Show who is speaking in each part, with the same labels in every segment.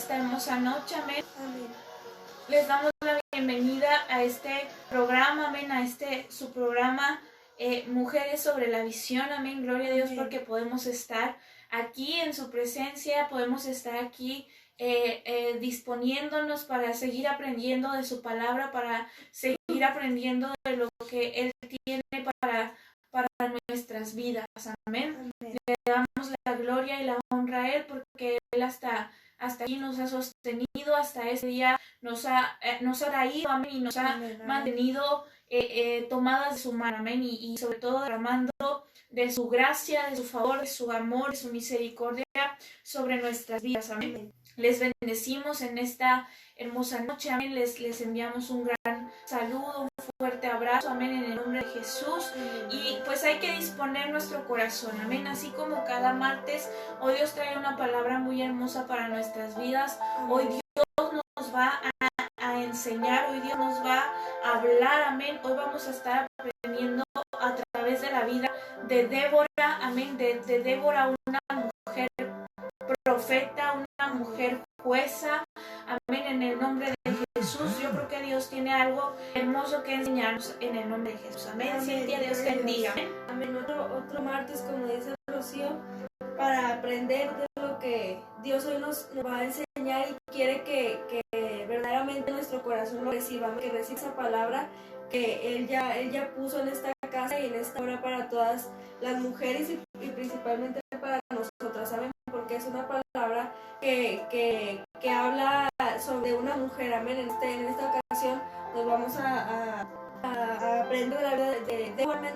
Speaker 1: esta hermosa noche, amén.
Speaker 2: Amén.
Speaker 1: Les damos la bienvenida a este programa, amén, a su programa Mujeres sobre la Visión, amén. Gloria a Dios,
Speaker 2: Amén.
Speaker 1: porque podemos estar aquí en su presencia, podemos estar aquí disponiéndonos para seguir aprendiendo de su palabra, para seguir aprendiendo de lo que Él tiene para nuestras vidas, amén.
Speaker 2: Amén.
Speaker 1: Le damos la gloria y la honra a Él porque Él hasta aquí nos ha sostenido, hasta ese día nos ha traído, amén, y nos ha mantenido tomadas de su mano, amén, y sobre todo derramando de su gracia, de su favor, de su amor, de su misericordia sobre nuestras vidas, amén. Les bendecimos en esta hermosa noche, amén. Les enviamos un gran saludo, un fuerte abrazo, amén, en el nombre de Jesús. Y pues hay que disponer nuestro corazón, amén. Así como cada martes, hoy Dios trae una palabra muy hermosa para nuestras vidas. Hoy Dios nos va a enseñar, hoy Dios nos va a hablar, amén. Hoy vamos a estar aprendiendo a través de la vida de Débora, amén, de Débora, una mujer profeta, una mujer jueza, amén, en el nombre de Jesús. Yo creo que Dios tiene algo hermoso que enseñarnos en el nombre de Jesús, amén. Cintia, Dios te bendiga, amén.
Speaker 2: Amén. Otro martes, como dice Rocío, para aprender de lo que Dios hoy nos va a enseñar y quiere que verdaderamente nuestro corazón lo reciba, que reciba esa palabra que Él ya puso en esta casa y en esta hora para todas las mujeres y principalmente para nosotras, ¿saben? Porque es una palabra que habla sobre una mujer, amén. En esta ocasión nos vamos a aprender la vida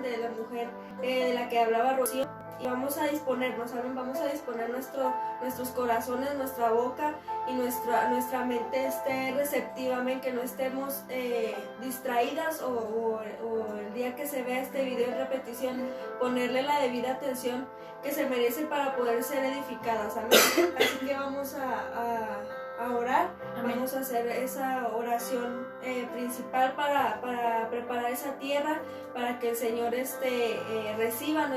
Speaker 2: de la mujer de la que hablaba Rocío, y vamos a disponernos, ¿saben? Vamos a disponer nuestros corazones, nuestra boca y nuestra mente esté receptiva, amén, que no estemos distraídas o el día que se vea este video en repetición, ponerle la debida atención que se merece para poder ser edificadas, amén. Así que vamos a orar, amén. Vamos a hacer esa oración principal para preparar esa tierra, para que el Señor reciba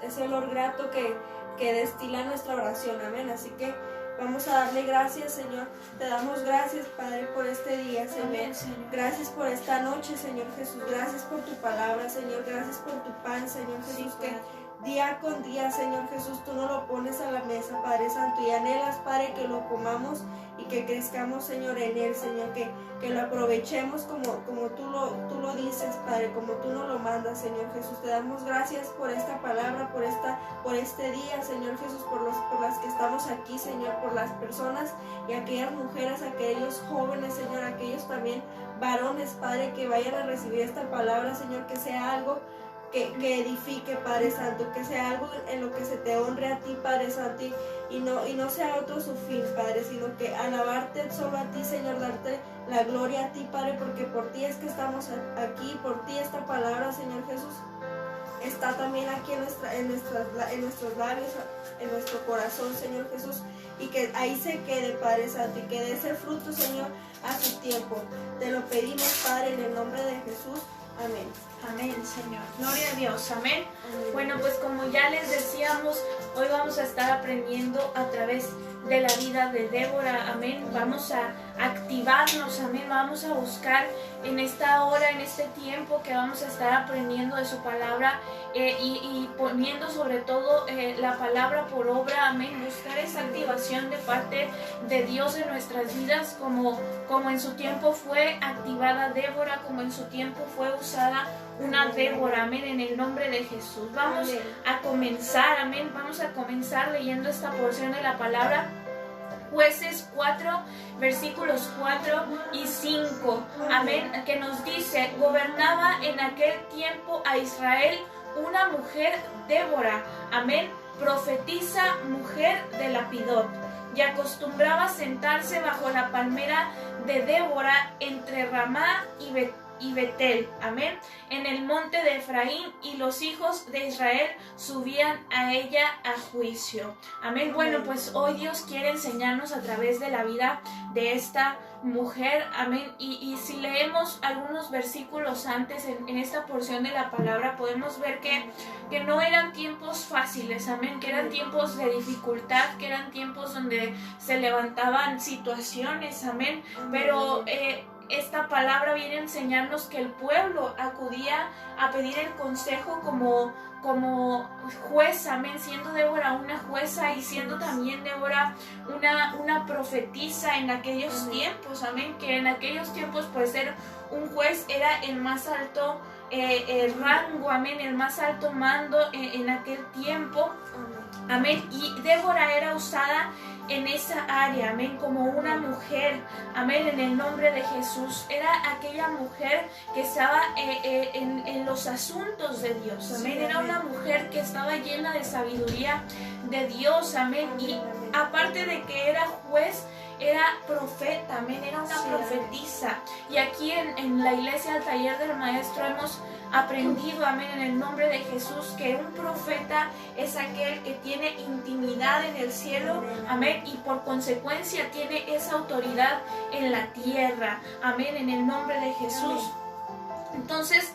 Speaker 2: ese olor grato que destila nuestra oración, amén. Así que vamos a darle gracias, Señor. Te damos gracias, Padre, por este día, Señor.
Speaker 1: Amén, Señor.
Speaker 2: Gracias por esta noche, Señor Jesús. Gracias por tu palabra, Señor. Gracias por tu pan, Señor Jesús,
Speaker 1: Sí,
Speaker 2: que día con día, Señor Jesús, tú nos lo pones a la mesa, Padre Santo, y anhelas, Padre, que lo comamos y que crezcamos, Señor, en él, Señor, que lo aprovechemos como tú lo dices, Padre, como tú nos lo mandas, Señor Jesús. Te damos gracias por esta palabra, por este día, Señor Jesús, por las que estamos aquí, Señor, por las personas y aquellas mujeres, aquellos jóvenes, Señor, aquellos también varones, Padre, que vayan a recibir esta palabra, Señor, que sea algo que edifique, Padre Santo, que sea algo en lo que se te honre a ti, Padre Santo, y no sea otro su fin, Padre, sino que alabarte solo a ti, Señor, darte la gloria a ti, Padre, porque por ti es que estamos aquí, por ti esta palabra, Señor Jesús, está también aquí en nuestros labios, en nuestro corazón, Señor Jesús, y que ahí se quede, Padre Santo, y que dé ese fruto, Señor, a su tiempo. Te lo pedimos, Padre, en el nombre de Jesús. Amén.
Speaker 1: Amén, Señor. Gloria a Dios. Amén.
Speaker 2: Amén.
Speaker 1: Bueno, pues como ya les decíamos, hoy vamos a estar aprendiendo a través de la vida de Débora. Amén. Vamos a activarnos. Amén. Vamos a buscar en esta hora, en este tiempo que vamos a estar aprendiendo de su palabra y poniendo sobre todo la palabra por obra. Amén. Buscar esa activación de parte de Dios en nuestras vidas, como en su tiempo fue activada Débora, como en su tiempo fue usada una Débora, amén, en el nombre de Jesús. Vamos a comenzar, amén, vamos a comenzar leyendo esta porción de la palabra. Jueces 4, versículos 4 y 5, amén, que nos dice: gobernaba en aquel tiempo a Israel una mujer Débora, amén, profetisa, mujer de Lapidot, y acostumbraba sentarse bajo la palmera de Débora entre Ramá y y Betel, amén, en el monte de Efraín, y los hijos de Israel subían a ella a juicio. Amén. Bueno, pues hoy Dios quiere enseñarnos a través de la vida de esta mujer, amén, y si leemos algunos versículos antes en esta porción de la palabra, podemos ver que no eran tiempos fáciles, amén, que eran tiempos de dificultad, que eran tiempos donde se levantaban situaciones, amén, pero esta palabra viene a enseñarnos que el pueblo acudía a pedir el consejo como jueza, amén, siendo Débora una jueza y siendo también Débora una profetisa en aquellos tiempos, amén, que en aquellos tiempos pues ser un juez era el más alto rango, amén, el más alto mando en aquel tiempo, amén, y Débora era usada en esa área, amén, como una mujer, amén, en el nombre de Jesús. Era aquella mujer que estaba en los asuntos de Dios, amén, era una mujer que estaba llena de sabiduría de Dios, amén, y aparte de que era juez, era profeta, amén, era una profetisa. Y aquí en la iglesia del Taller del Maestro hemos aprendido, amén, en el nombre de Jesús, que un profeta es aquel que tiene intimidad en el cielo, amén, y por consecuencia tiene esa autoridad en la tierra, amén, en el nombre de Jesús. Entonces,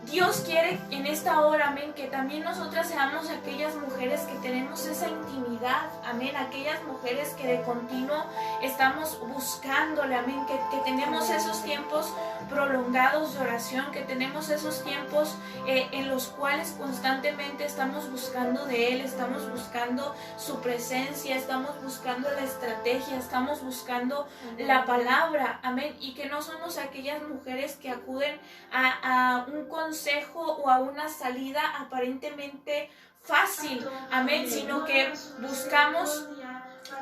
Speaker 1: Dios quiere en esta hora, amén, que también nosotras seamos aquellas mujeres que tenemos esa intimidad, amén, aquellas mujeres que de continuo estamos buscándole, amén, que tenemos esos tiempos prolongados de oración, que tenemos esos tiempos en los cuales constantemente estamos buscando de Él, estamos buscando su presencia, estamos buscando la estrategia, estamos buscando la palabra, amén, y que no somos aquellas mujeres que acuden a un consejo o a una salida aparentemente fácil, amén, sino que buscamos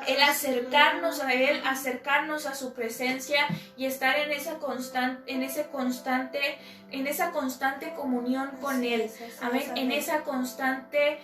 Speaker 1: el acercarnos a Él, acercarnos a su presencia y estar en esa constante comunión con Él, amén, en esa constante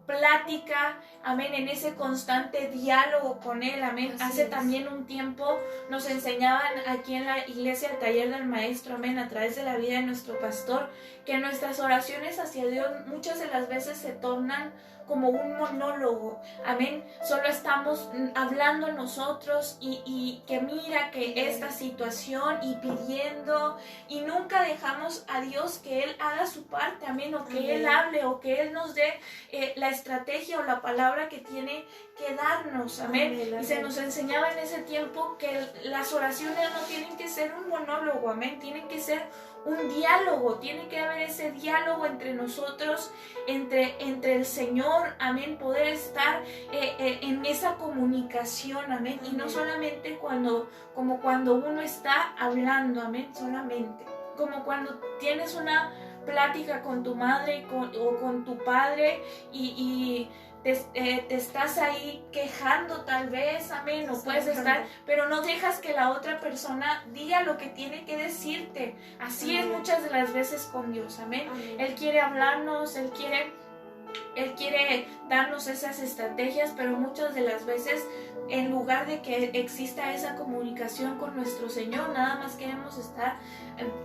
Speaker 1: plática, amén, en ese constante diálogo con Él, amén. Hace también un tiempo nos enseñaban aquí en la iglesia del Taller del Maestro, amén, a través de la vida de nuestro pastor, que nuestras oraciones hacia Dios muchas de las veces se tornan como un monólogo, amén, solo estamos hablando nosotros y que mira que esta situación y pidiendo y nunca dejamos a Dios que Él haga su parte, amén, o que Él hable o que Él nos dé la estrategia o la palabra que tiene que darnos, amén, y se nos enseñaba en ese tiempo que las oraciones no tienen que ser un monólogo, amén, tienen que ser un diálogo, tiene que haber ese diálogo entre nosotros, entre el Señor, amén, poder estar en esa comunicación, amén, y no solamente como cuando uno está hablando, amén, solamente, como cuando tienes una plática con tu madre o con tu padre y te estás ahí quejando tal vez, amén, o puedes estar, pero no dejas que la otra persona diga lo que tiene que decirte. Así es muchas de las veces con Dios, amén. Él quiere hablarnos, Él quiere darnos esas estrategias, pero muchas de las veces en lugar de que exista esa comunicación con nuestro Señor, nada más queremos estar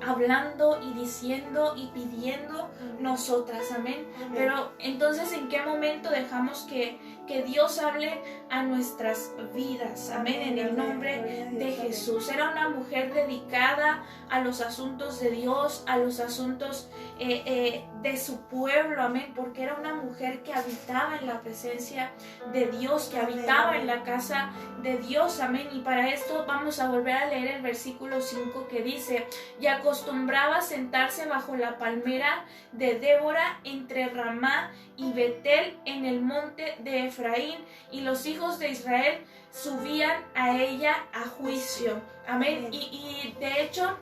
Speaker 1: hablando y diciendo y pidiendo nosotras, amén. Pero entonces, ¿en qué momento dejamos que Dios hable a nuestras vidas? Amén, en el nombre de Jesús. Era una mujer dedicada a los asuntos de Dios, a los asuntos de su pueblo, amén, porque era una mujer que habitaba en la presencia de Dios, que habitaba en la casa de Dios, amén. Y para esto vamos a volver a leer el versículo 5 que dice: y acostumbraba sentarse bajo la palmera de Débora entre Ramá y Betel en el monte de Efraín, y los hijos de Israel subían a ella a juicio, amén. Y de hecho,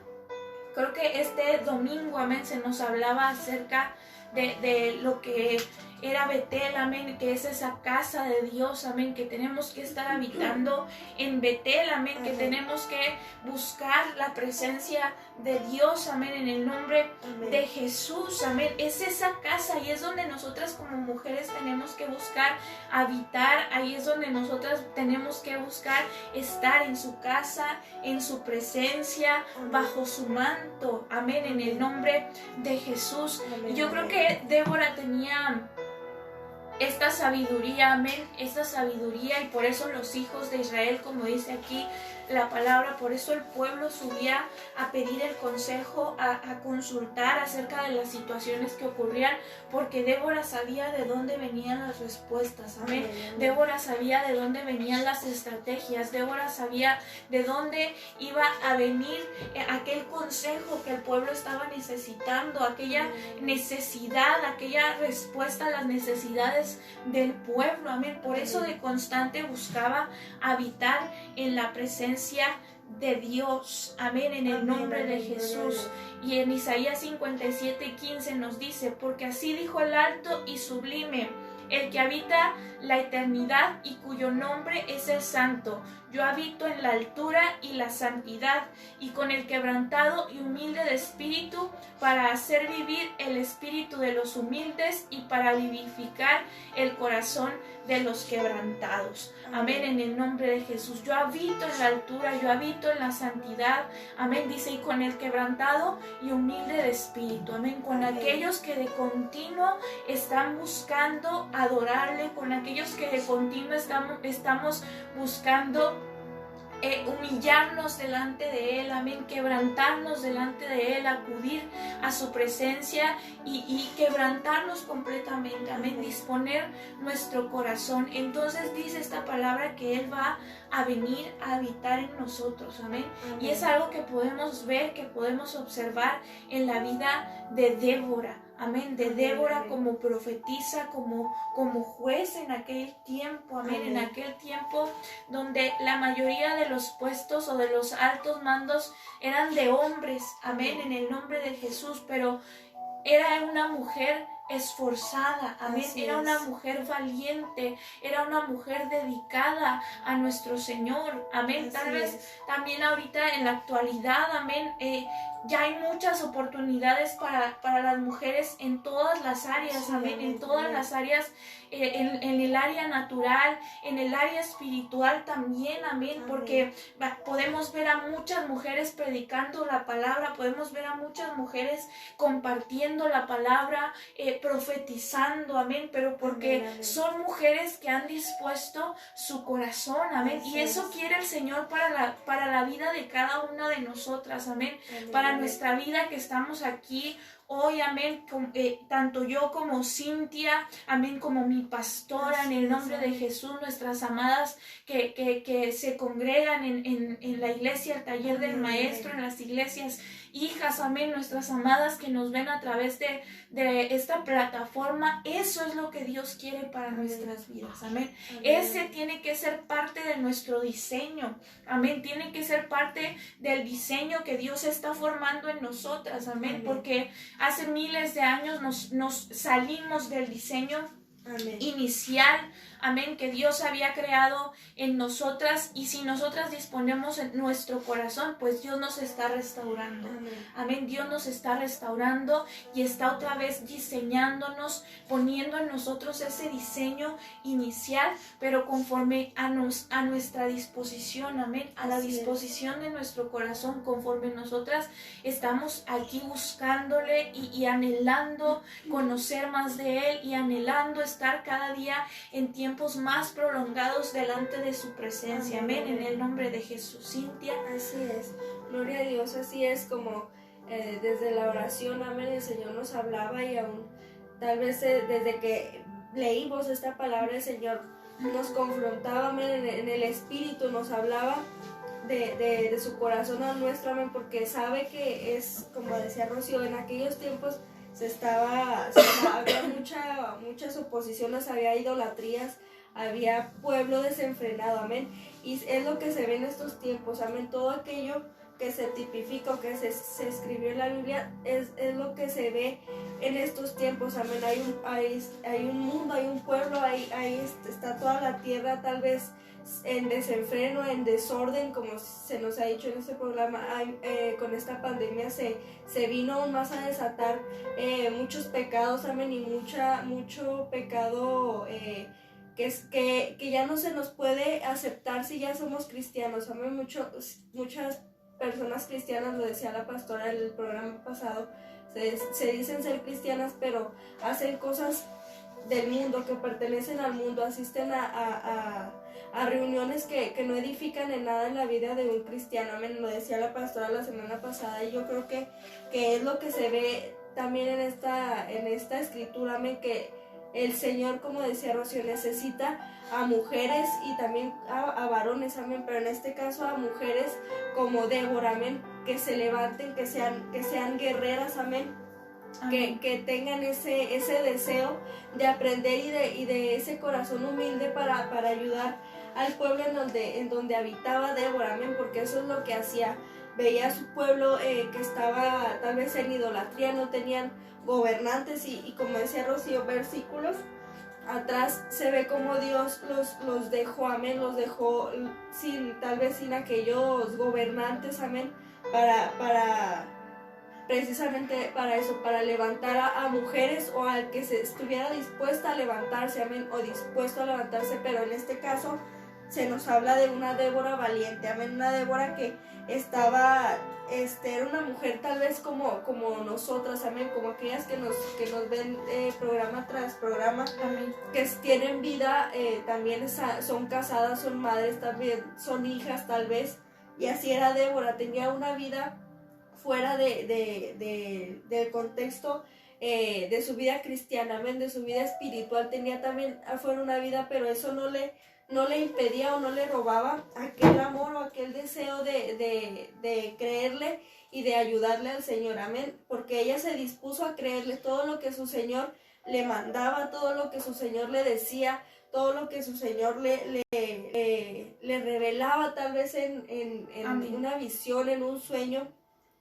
Speaker 1: creo que este domingo, amén, se nos hablaba acerca de lo que era Betel, amén, que es esa casa de Dios, amén, que tenemos que estar habitando en Betel, amén, que tenemos que buscar la presencia de Dios, amén, en el nombre de Jesús, amén. Es esa casa y es donde nosotras como mujeres tenemos que buscar habitar, ahí es donde nosotras tenemos que buscar estar en su casa, en su presencia, bajo su manto, amén, en el nombre de Jesús. Y yo creo que Débora tenía esta sabiduría, amén, esta sabiduría, y por eso los hijos de Israel, como dice aquí la palabra, por eso el pueblo subía a pedir el consejo, a consultar acerca de las situaciones que ocurrían, porque Débora sabía de dónde venían las respuestas, amén. Débora sabía de dónde venían las estrategias, Débora sabía de dónde iba a venir aquel consejo que el pueblo estaba necesitando, aquella necesidad, aquella respuesta a las necesidades del pueblo, amén. Por eso de constante buscaba habitar en la presencia de Dios, amén, en el nombre de Jesús. Y en Isaías 57:15 nos dice: porque así dijo el alto y sublime, el que habita la eternidad y cuyo nombre es el Santo. Yo habito en la altura y la santidad, y con el quebrantado y humilde de espíritu, para hacer vivir el espíritu de los humildes y para vivificar el corazón de los quebrantados. Amén, en el nombre de Jesús. Yo habito en la altura, yo habito en la santidad. Amén, dice, y con el quebrantado y humilde de espíritu. Amén, con aquellos que de continuo están buscando adorarle, con aquellos que de continuo estamos buscando humillarnos delante de Él, amén, quebrantarnos delante de Él, acudir a su presencia y quebrantarnos completamente, amén, disponer nuestro corazón. Entonces dice esta palabra que Él va a venir a habitar en nosotros, amén. Y es algo que podemos ver, que podemos observar en la vida de Débora. Amén, de Débora como profetisa, como juez en aquel tiempo, amén, en aquel tiempo donde la mayoría de los puestos o de los altos mandos eran de hombres, amén, en el nombre de Jesús, pero era una mujer esforzada, amén, era una mujer valiente, era una mujer dedicada a nuestro Señor, amén. Tal vez también ahorita en la actualidad, amén, ya hay muchas oportunidades para las mujeres en todas las áreas, amén, en todas las áreas, en el área natural, en el área espiritual también, amén, porque podemos ver a muchas mujeres predicando la palabra, podemos ver a muchas mujeres compartiendo la palabra, profetizando, amén, pero porque son mujeres que han dispuesto su corazón, amén, y eso quiere el Señor para la vida de cada una de nosotras, amén, para nuestra vida que estamos aquí hoy, amén, tanto yo como Cintia, amén, como mi pastora, en el nombre de Jesús, nuestras amadas que se congregan en la iglesia, el taller del maestro, en las iglesias, hijas, amén, nuestras amadas que nos ven a través de esta plataforma. Eso es lo que Dios quiere para nuestras vidas, amén. Ese tiene que ser parte de nuestro diseño, amén, tiene que ser parte del diseño que Dios está formando en nosotras, amén, porque hace miles de años nos salimos del diseño inicial, amén, que Dios había creado en nosotras, y si nosotras disponemos en nuestro corazón, pues Dios nos está restaurando, amén, Dios nos está restaurando y está otra vez diseñándonos, poniendo en nosotros ese diseño inicial, pero conforme a nuestra disposición, amén, a la disposición de nuestro corazón, conforme nosotras estamos aquí buscándole y anhelando conocer más de Él, y anhelando estar cada día en tiempos más prolongados delante de su presencia, amén, en el nombre de Jesús. Cintia.
Speaker 2: Así es, gloria a Dios, así es como desde la oración, amén, el Señor nos hablaba, y aún tal vez desde que leímos esta palabra, el Señor nos confrontaba, amén, en el Espíritu nos hablaba de su corazón a nuestro, amén, porque sabe que es, como decía Rocío, en aquellos tiempos había muchas oposiciones, había idolatrías, había pueblo desenfrenado, amén, y es lo que se ve en estos tiempos, amén, todo aquello que se tipifica o que se escribió en la Biblia es lo que se ve en estos tiempos, amén. Hay un mundo, hay un pueblo, ahí está toda la tierra tal vez en desenfreno, en desorden, como se nos ha dicho en este programa. Con esta pandemia se vino aún más a desatar muchos pecados, amén, y mucho pecado que ya no se nos puede aceptar si ya somos cristianos, amén. Muchas personas cristianas, lo decía la pastora en el programa pasado, se dicen ser cristianas, pero hacen cosas del mundo, que pertenecen al mundo, asisten a reuniones que no edifican en nada en la vida de un cristiano, amén. Lo decía la pastora la semana pasada, y yo creo que es lo que se ve también en esta escritura, amén, que el Señor, como decía Rocío, necesita a mujeres y también a varones, amén, pero en este caso a mujeres como Débora, amén, que se levanten, que sean guerreras, amén, que tengan ese deseo de aprender y de ese corazón humilde para ayudar al pueblo en donde habitaba Débora, amén, porque eso es lo que hacía. Veía a su pueblo que estaba tal vez en idolatría, no tenían gobernantes y como decía Rocío, versículos atrás se ve como Dios los dejó, amén, los dejó tal vez sin aquellos gobernantes, amén, para precisamente para eso, para levantar a mujeres o al que se estuviera dispuesta a levantarse, amén, o dispuesto a levantarse, pero en este caso se nos habla de una Débora valiente, amén, una Débora que era una mujer tal vez como nosotras, amén, como aquellas que nos ven programa tras programa, amén, que tienen vida, también son casadas, son madres, también son hijas tal vez, y así era Débora, tenía una vida fuera del contexto de su vida cristiana, amén, de su vida espiritual, tenía también afuera una vida, pero eso no le impedía o no le robaba aquel amor o aquel deseo de creerle y de ayudarle al Señor, amén, porque ella se dispuso a creerle todo lo que su Señor le mandaba, todo lo que su Señor le decía, todo lo que su Señor le revelaba tal vez en una visión, en un sueño.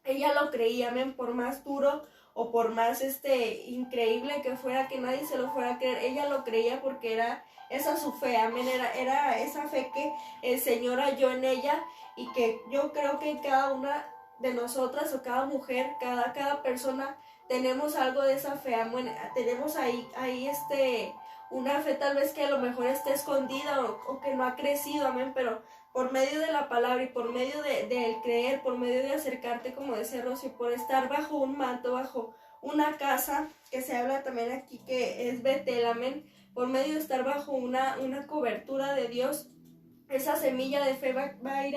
Speaker 2: Ella lo creía, amén, por más duro o por más increíble que fuera, que nadie se lo fuera a creer, ella lo creía porque era esa su fe, amén, era esa fe que el Señor halló en ella, y que yo creo que cada una de nosotras o cada mujer, cada persona tenemos algo de esa fe, amén, tenemos ahí una fe tal vez que a lo mejor esté escondida o que no ha crecido, amén, pero por medio de la palabra y por medio del creer, por medio de acercarte, como decía Rocío, por estar bajo un manto, bajo una casa, que se habla también aquí que es Betel, amén, por medio de estar bajo una cobertura de Dios, esa semilla de fe va a ir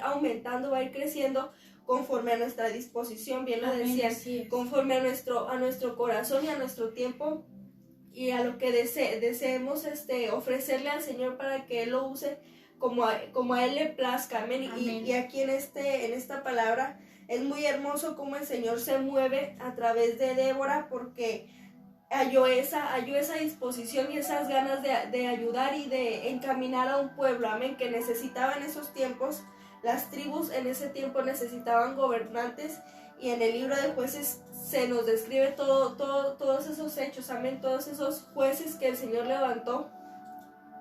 Speaker 2: aumentando, va a ir creciendo conforme a nuestra disposición, bien lo decían, conforme a nuestro corazón y a nuestro tiempo y a lo que deseemos ofrecerle al Señor para que Él lo use como a Él le plazca, amén. Y aquí en esta palabra es muy hermoso cómo el Señor se mueve a través de Débora, porque halló esa disposición y esas ganas de ayudar y de encaminar a un pueblo, amén, que necesitaba en esos tiempos. Las tribus en ese tiempo necesitaban gobernantes, y en el libro de Jueces se nos describe todos esos hechos, amén, todos esos jueces que el Señor levantó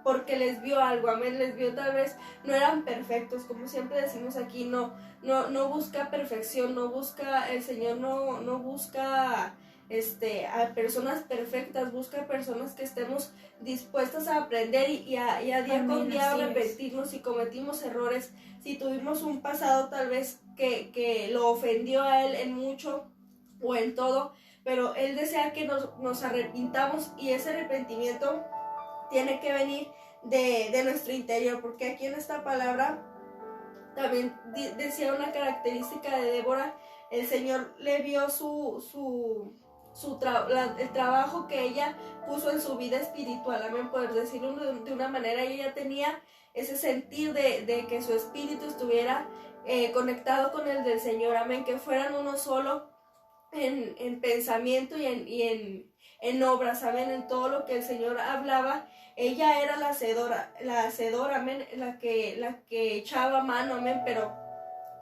Speaker 2: porque les vio algo, amén, les vio, tal vez no eran perfectos, como siempre decimos aquí, no busca perfección, no busca, el Señor no busca a personas perfectas, busca personas que estemos dispuestas a aprender y a día con día arrepentirnos si cometimos errores, si tuvimos un pasado tal vez que lo ofendió a Él en mucho o en todo, pero Él desea que nos arrepintamos, y ese arrepentimiento tiene que venir de nuestro interior, porque aquí en esta palabra también decía una característica de Débora. El Señor le vio el trabajo que ella puso en su vida espiritual, amén, por decirlo de una manera. Ella tenía ese sentir de que su espíritu estuviera conectado con el del Señor, amén, que fueran uno solo en pensamiento y en obras, amén, en todo lo que el Señor hablaba. Ella era la hacedora, amén, la que echaba mano, amén, pero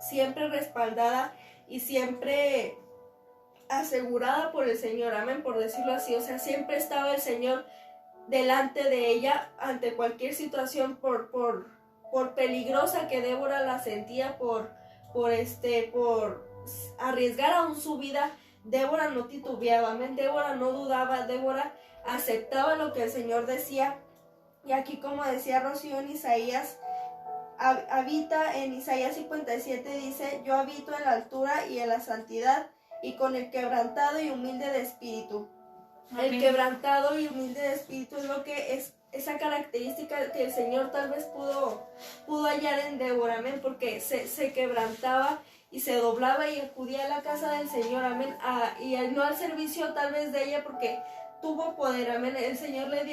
Speaker 2: siempre respaldada y siempre asegurada por el Señor, amén, por decirlo así. O sea, siempre estaba el Señor delante de ella ante cualquier situación, por peligrosa que Débora la sentía, por arriesgar aún su vida. Débora no titubeaba, amén. Débora no dudaba, Débora aceptaba lo que el Señor decía. Y aquí, como decía Rocío en Isaías, habita en Isaías 57, dice: yo habito en la altura y en la santidad, y con el quebrantado y humilde de espíritu. Amén. El quebrantado y humilde de espíritu es lo que es esa característica que el Señor tal vez pudo hallar en Débora, amén, porque se quebrantaba y se doblaba y acudía a la casa del Señor, amén, y no al servicio tal vez de ella, porque tuvo poder, amén. El Señor le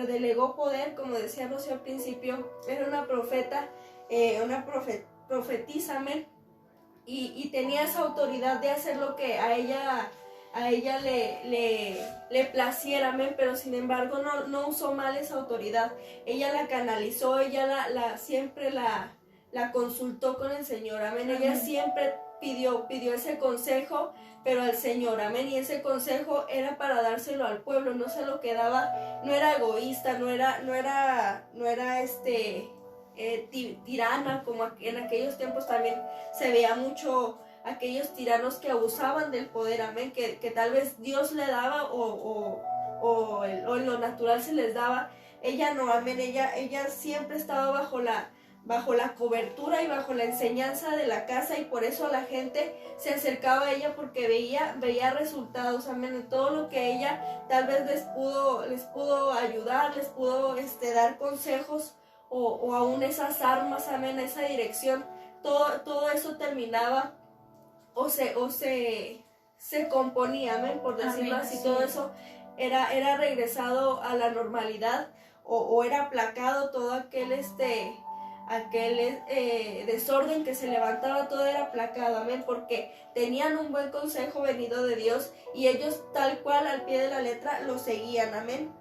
Speaker 2: delegó poder, como decía Rocío al principio, era una profeta, profetiza, amén, y tenía esa autoridad de hacer lo que a ella le placiera, amén, pero sin embargo no usó mal esa autoridad. Ella la canalizó, ella siempre la consultó con el Señor, amén. Ella siempre pidió ese consejo, pero al Señor, amén, y ese consejo era para dárselo al pueblo, no se lo quedaba, no era egoísta, no era tirana, como en aquellos tiempos también se veía mucho aquellos tiranos que abusaban del poder, amén, que tal vez Dios le daba o en lo natural se les daba. Ella no, amén, ella siempre estaba bajo la cobertura y bajo la enseñanza de la casa, y por eso la gente se acercaba a ella, porque veía resultados, amén, en todo lo que ella tal vez les pudo ayudar, les pudo dar consejos o aún esas armas, amén, esa dirección, todo eso terminaba o se componía, amén, por decirlo
Speaker 1: amén,
Speaker 2: así,
Speaker 1: sí.
Speaker 2: todo eso era regresado a la normalidad o era aplacado todo aquel desorden que se levantaba, todo era aplacado, amén, porque tenían un buen consejo venido de Dios y ellos tal cual al pie de la letra lo seguían, amén,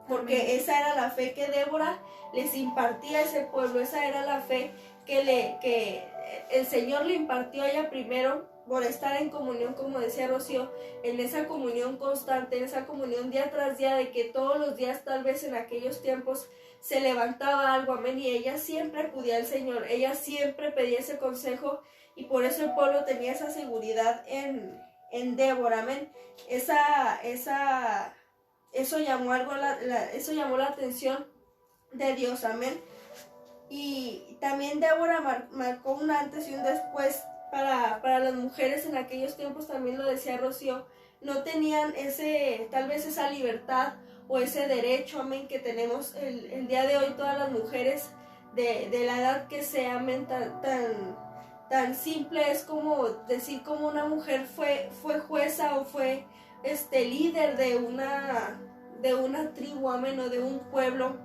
Speaker 2: porque amén. Esa era la fe que Débora les impartía a ese pueblo, esa era la fe que el Señor le impartió a ella primero, por estar en comunión, como decía Rocío, en esa comunión constante, en esa comunión día tras día, de que todos los días, tal vez en aquellos tiempos, se levantaba algo, amén, y ella siempre acudía al Señor, ella siempre pedía ese consejo, y por eso el pueblo tenía esa seguridad en Débora, amén. Eso llamó la atención de Dios, amén. Y también Débora marcó un antes y un después para las mujeres en aquellos tiempos, también lo decía Rocío, no tenían tal vez esa libertad o ese derecho, amén, que tenemos el día de hoy todas las mujeres de la edad que sea, amén, tan simple es como decir como una mujer fue jueza o fue líder de una tribu, amén, o de un pueblo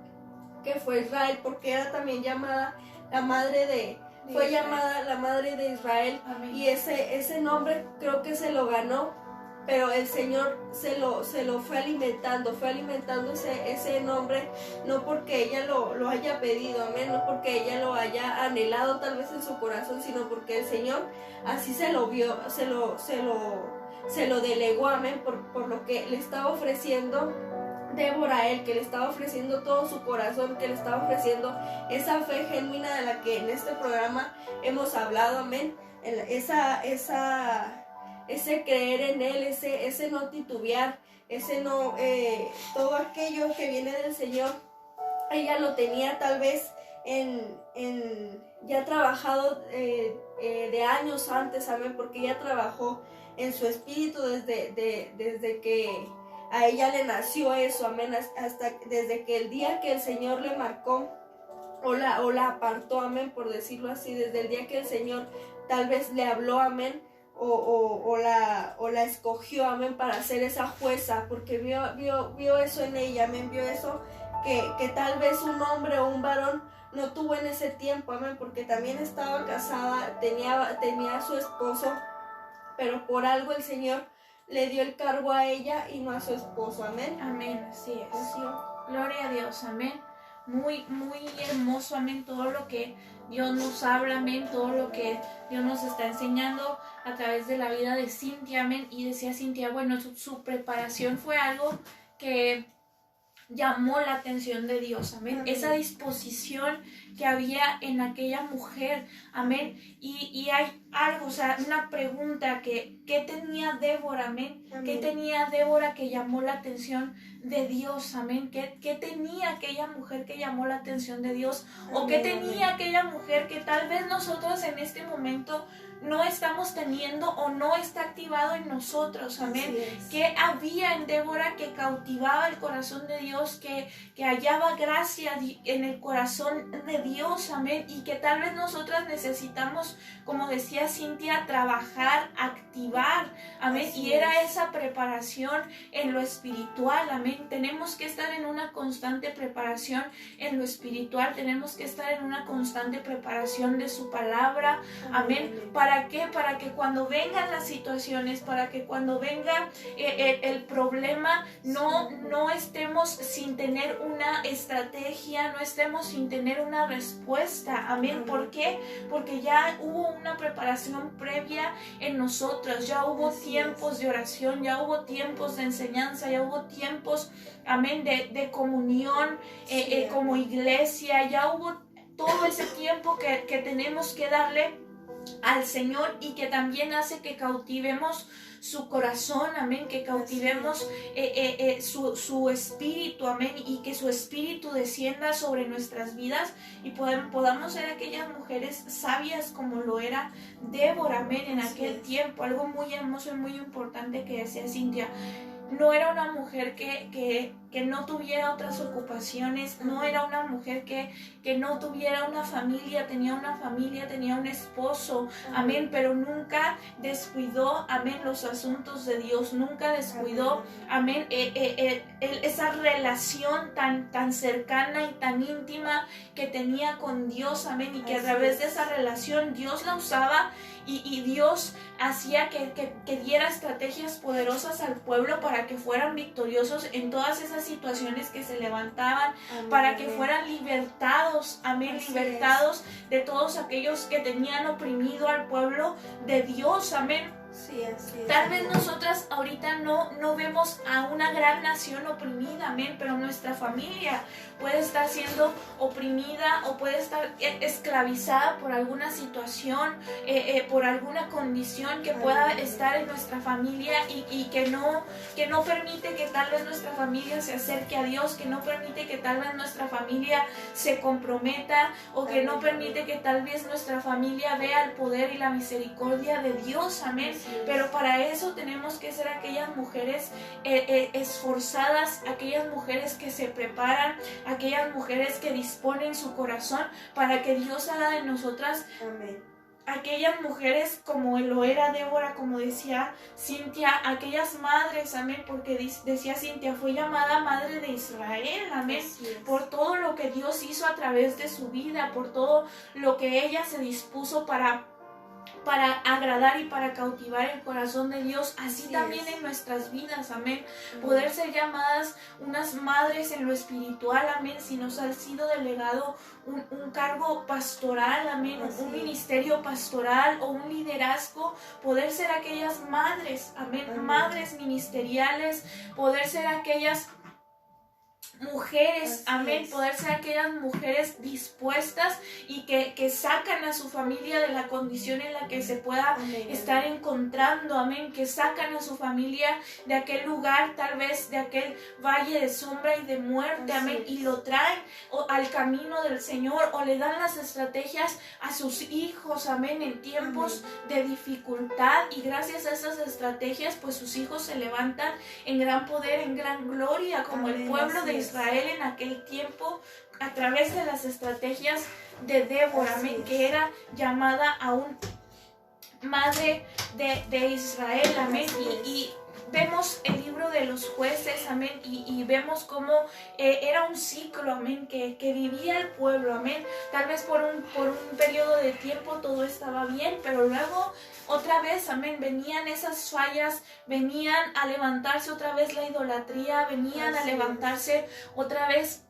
Speaker 2: que fue Israel, porque era también llamada la madre llamada la madre de Israel. Amén. Y ese nombre creo que se lo ganó, pero el Señor se lo fue alimentando ese nombre, no porque ella lo haya pedido, amén, no porque ella lo haya anhelado tal vez en su corazón, sino porque el Señor así se lo vio, se lo delegó, amén, por lo que le estaba ofreciendo Débora a él, que le estaba ofreciendo todo su corazón, que le estaba ofreciendo esa fe genuina de la que en este programa hemos hablado, amén, ese creer en él, ese no titubear, todo aquello que viene del Señor, ella lo tenía tal vez ya trabajado de años antes, amén, porque ella trabajó en su espíritu desde que a ella le nació eso, amén, hasta desde que el día que el Señor le marcó o la apartó, amén, por decirlo así, desde el día que el Señor tal vez le habló, amén, o la escogió, amén, para ser esa jueza, porque vio eso en ella, amén, vio eso que tal vez un hombre o un varón no tuvo en ese tiempo, amén, porque también estaba casada, tenía a su esposo, pero por algo el Señor le dio el cargo a ella y no a su esposo, amén.
Speaker 1: Amén, así es.
Speaker 2: Así.
Speaker 1: Gloria a Dios, amén. muy, muy hermoso, amén, todo lo que Dios nos habla, amén, todo lo que Dios nos está enseñando a través de la vida de Cintia, amén. Y decía Cintia, bueno, su preparación fue algo que llamó la atención de Dios, amén. Esa disposición que había en aquella mujer, amén. Y hay algo, o sea, una pregunta ¿qué tenía Débora, amén? ¿Qué tenía Débora que llamó la atención de Dios, amén? ¿Qué tenía aquella mujer que llamó la atención de Dios? ¿O qué tenía aquella mujer que tal vez nosotros en este momento no estamos teniendo o no está activado en nosotros, amén? ¿Qué había en Débora que cautivaba el corazón de Dios, que hallaba gracia en el corazón de Dios, amén? Y que tal vez nosotras necesitamos, como decía Cintia, trabajar, activar, amén. Y era esa preparación en lo espiritual, amén. Tenemos que estar en una constante preparación en lo espiritual, tenemos que estar en una constante preparación de su palabra, amén. ¿Para qué? Para que cuando vengan las situaciones, para que cuando venga el problema, no estemos sin tener una estrategia, no estemos sin tener una respuesta, amén. ¿Por qué? Porque ya hubo una preparación previa en nosotros, ya hubo tiempos de oración, ya hubo tiempos de enseñanza, ya hubo tiempos, amén, de comunión como iglesia, ya hubo todo ese tiempo que tenemos que darle al Señor, y que también hace que cautivemos su corazón, amén, que cautivemos su espíritu, amén, y que su espíritu descienda sobre nuestras vidas y podamos ser aquellas mujeres sabias como lo era Débora, amén, en aquel tiempo. Algo muy hermoso y muy importante que decía Cintia: no era una mujer que no tuviera otras ocupaciones, no era una mujer que no tuviera una familia, tenía un esposo, amén, pero nunca descuidó, amén, los asuntos de Dios, nunca descuidó, amén, esa relación tan cercana y tan íntima que tenía con Dios, amén, y que a través de esa relación Dios la usaba y Dios hacía que diera estrategias poderosas al pueblo para que fueran victoriosos en todas esas situaciones que se levantaban, amén, para que fueran libertados, amén, libertados de todos aquellos que tenían oprimido al pueblo de Dios, amén. Tal vez nosotras ahorita no vemos a una gran nación oprimida, amén, pero nuestra familia puede estar siendo oprimida o puede estar esclavizada por alguna situación, por alguna condición que pueda estar en nuestra familia y que no permite que tal vez nuestra familia se acerque a Dios, que no permite que tal vez nuestra familia se comprometa, o que no permite que tal vez nuestra familia vea el poder y la misericordia de Dios, amén. Pero para eso tenemos que ser aquellas mujeres esforzadas, aquellas mujeres que se preparan, aquellas mujeres que disponen su corazón para que Dios haga de nosotras, amén, aquellas mujeres como lo era Débora, como decía Cintia, aquellas madres, amén, porque decía Cintia, fue llamada madre de Israel, amén, por todo lo que Dios hizo a través de su vida, por todo lo que ella se dispuso para agradar y para cautivar el corazón de Dios, así también en nuestras vidas, amén. Poder ser llamadas unas madres en lo espiritual, amén, si nos ha sido delegado un cargo pastoral, amén, un ministerio pastoral o un liderazgo, poder ser aquellas madres, amén, madres ministeriales, poder ser aquellas mujeres, amén, poder ser aquellas mujeres dispuestas y que sacan a su familia de la condición en la que se pueda estar encontrando, amén, que sacan a su familia de aquel lugar, tal vez de aquel valle de sombra y de muerte, amén, y lo traen al camino del Señor, o le dan las estrategias a sus hijos, amén, en tiempos de dificultad, y gracias a esas estrategias pues sus hijos se levantan en gran poder, en gran gloria, como el pueblo de Israel en aquel tiempo, a través de las estrategias de Débora, amén, que era llamada aún madre de Israel, amén, y vemos el libro de los jueces, amén, y vemos cómo era un ciclo, amén, que vivía el pueblo, amén. Tal vez por un periodo de tiempo todo estaba bien, pero luego otra vez, amén, venían esas fallas, venían a levantarse otra vez la idolatría, venían a levantarse otra vez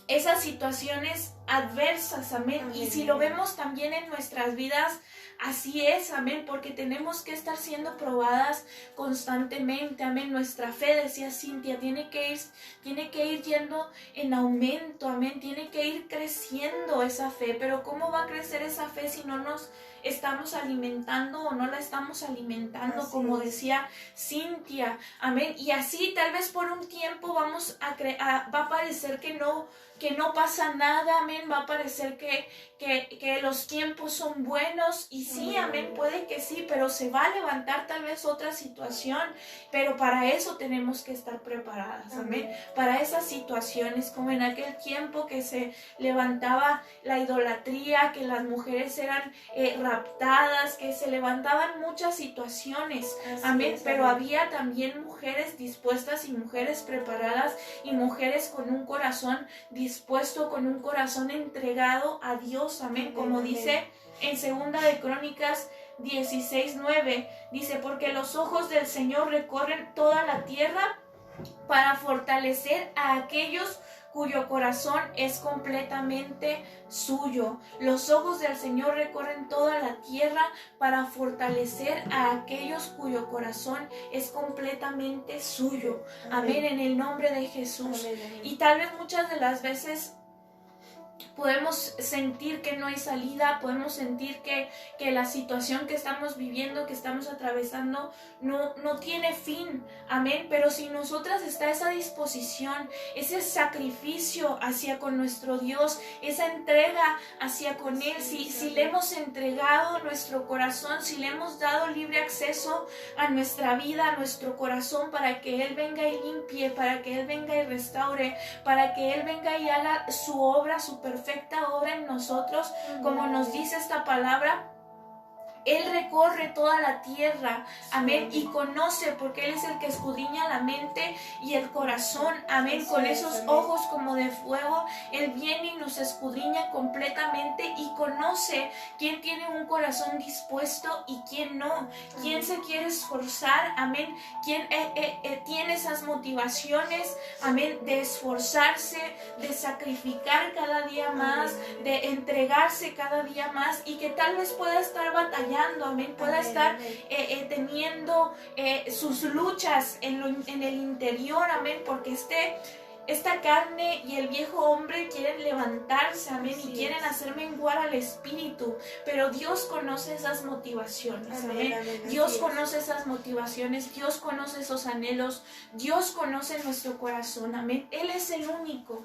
Speaker 1: esas situaciones adversas, amén.
Speaker 2: Amén.
Speaker 1: Y si lo vemos también en nuestras vidas, así es, amén, porque tenemos que estar siendo probadas constantemente, amén. Nuestra fe, decía Cintia, tiene que ir yendo en aumento, amén, tiene que ir creciendo esa fe. Pero ¿cómo va a crecer esa fe si no nos estamos alimentando o no la estamos alimentando? Así como decía Cintia, amén. Y así tal vez por un tiempo va a parecer que no pasa nada, amén, va a parecer que los tiempos son buenos, y sí, amén, puede que sí, pero se va a levantar tal vez otra situación, pero para eso tenemos que estar preparadas, amén, para esas situaciones, como en aquel tiempo que se levantaba la idolatría, que las mujeres eran raptadas, que se levantaban muchas situaciones, amén, pero había también mujeres dispuestas y mujeres preparadas y mujeres con un corazón dispuesto, con un corazón entregado a Dios, amén, como dice en 2 de Crónicas 16:9, dice, porque los ojos del Señor recorren toda la tierra para fortalecer a aquellos cuyo corazón es completamente suyo. Los ojos del Señor recorren toda la tierra para fortalecer a aquellos cuyo corazón es completamente suyo. Amén, en el nombre de Jesús. Amén. Y tal vez muchas de las veces podemos sentir que no hay salida, podemos sentir que la situación que estamos viviendo, que estamos atravesando, no tiene fin, amén, pero si nosotras está esa disposición, ese sacrificio hacia con nuestro Dios, esa entrega hacia con Él, si le hemos entregado nuestro corazón, si le hemos dado libre acceso a nuestra vida, a nuestro corazón, para que Él venga y limpie, para que Él venga y restaure, para que Él venga y haga su obra, su perfecta obra en nosotros, como nos dice esta palabra. Él recorre toda la tierra, amén, y conoce, porque Él es el que escudriña la mente y el corazón, amén, con esos ojos como de fuego. Él viene y nos escudriña completamente y conoce quién tiene un corazón dispuesto y quién no, quién se quiere esforzar, amén, quién tiene esas motivaciones, amén, de esforzarse, de sacrificar cada día más, de entregarse cada día más, y que tal vez pueda estar batallando, amén, pueda estar teniendo sus luchas en el interior, amén, porque esta carne y el viejo hombre quieren levantarse, amén, y quieren hacer menguar al espíritu, pero Dios conoce esas motivaciones, amén. Dios conoce esas motivaciones, Dios conoce esos anhelos, Dios conoce nuestro corazón, amén. Él es el único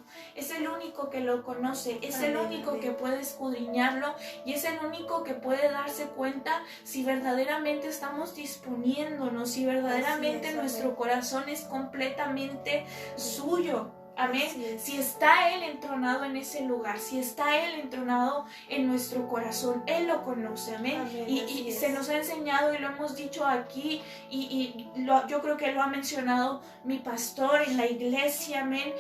Speaker 1: que lo conoce, es el único que puede escudriñarlo, y es el único que puede darse cuenta si verdaderamente estamos disponiéndonos, si verdaderamente nuestro corazón es completamente suyo. Amén. Si está Él entronado en ese lugar, si está Él entronado en nuestro corazón, Él lo conoce, amén. Y se nos ha enseñado y lo hemos dicho aquí, yo creo que lo ha mencionado mi pastor en la iglesia, amén.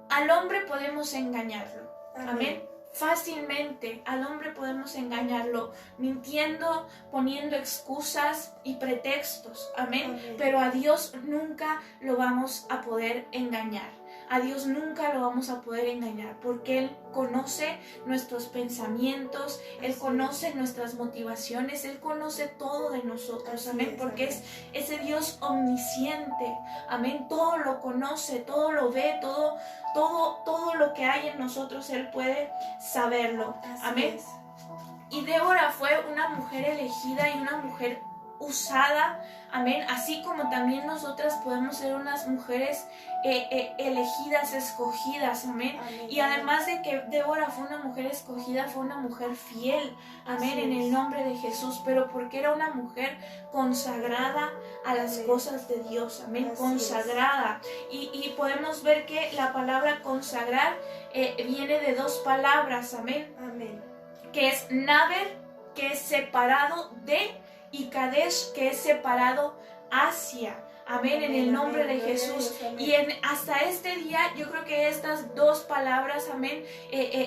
Speaker 1: Al hombre podemos engañarlo, amén. Fácilmente al hombre podemos engañarlo, mintiendo, poniendo excusas y pretextos, amén. Pero a Dios nunca lo vamos a poder engañar. A Dios nunca lo vamos a poder engañar, porque Él conoce nuestros pensamientos, Él conoce nuestras motivaciones, Él conoce todo de nosotros, amén, porque es ese Dios omnisciente, amén, todo lo conoce, todo lo ve, todo lo que hay en nosotros, Él puede saberlo, amén. Y Débora fue una mujer elegida y una mujer usada, amén, así como también nosotras podemos ser unas mujeres elegidas, escogidas, amén. Y además de que Débora fue una mujer escogida, fue una mujer fiel, amén, en el nombre de Jesús, pero porque era una mujer consagrada a las cosas de Dios, amén, consagrada. Y podemos ver que la palabra consagrar viene de dos palabras, amén, que es Naber, que es separado de, y Kadesh, que es separado hacia, Amén, en el nombre de Jesús. Y hasta este día yo creo que estas dos palabras, amén,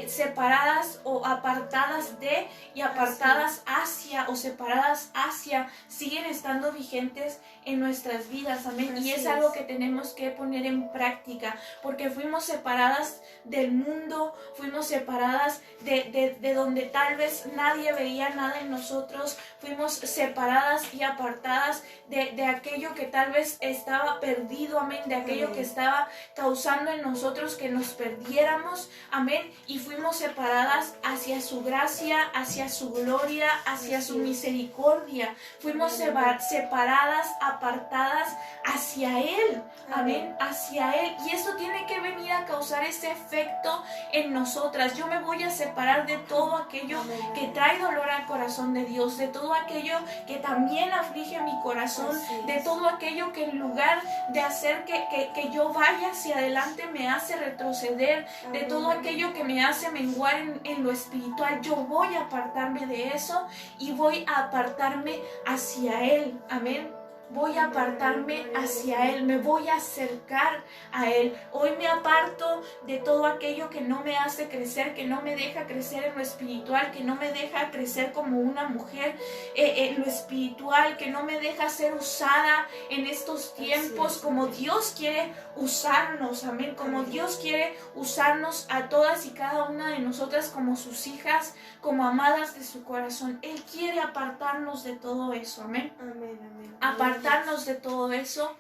Speaker 1: separadas o apartadas de y apartadas hacia o separadas hacia, siguen estando vigentes en nuestras vidas, amén. Y es algo que tenemos que poner en práctica, porque fuimos separadas del mundo, fuimos separadas de donde tal vez nadie veía nada en nosotros, fuimos separadas y apartadas de aquello que tal vez estaba perdido, amén, de aquello que estaba causando en nosotros que nos perdiéramos, amén, y fuimos separadas hacia su gracia, hacia su gloria, hacia su misericordia, fuimos separadas, apartadas hacia Él, amén, hacia Él, y esto tiene que venir a causar ese efecto en nosotras. Yo me voy a separar de todo aquello que trae dolor al corazón de Dios, de todo aquello que también aflige mi corazón, de todo aquello que en lugar de hacer que yo vaya hacia adelante me hace retroceder, de todo aquello que me hace menguar en lo espiritual. Yo voy a apartarme de eso y voy a apartarme hacia Él, amén. Voy a apartarme hacia Él, me voy a acercar a Él. Hoy me aparto de todo aquello que no me hace crecer, que no me deja crecer en lo espiritual, que no me deja crecer como una mujer en lo espiritual, que no me deja ser usada en estos tiempos como Dios quiere usarnos, amén, como Dios quiere usarnos a todas y cada una de nosotras como sus hijas, como amadas de su corazón. Él quiere apartarnos de todo eso, amén.
Speaker 2: Amén, amén.
Speaker 1: Apartarnos de todo eso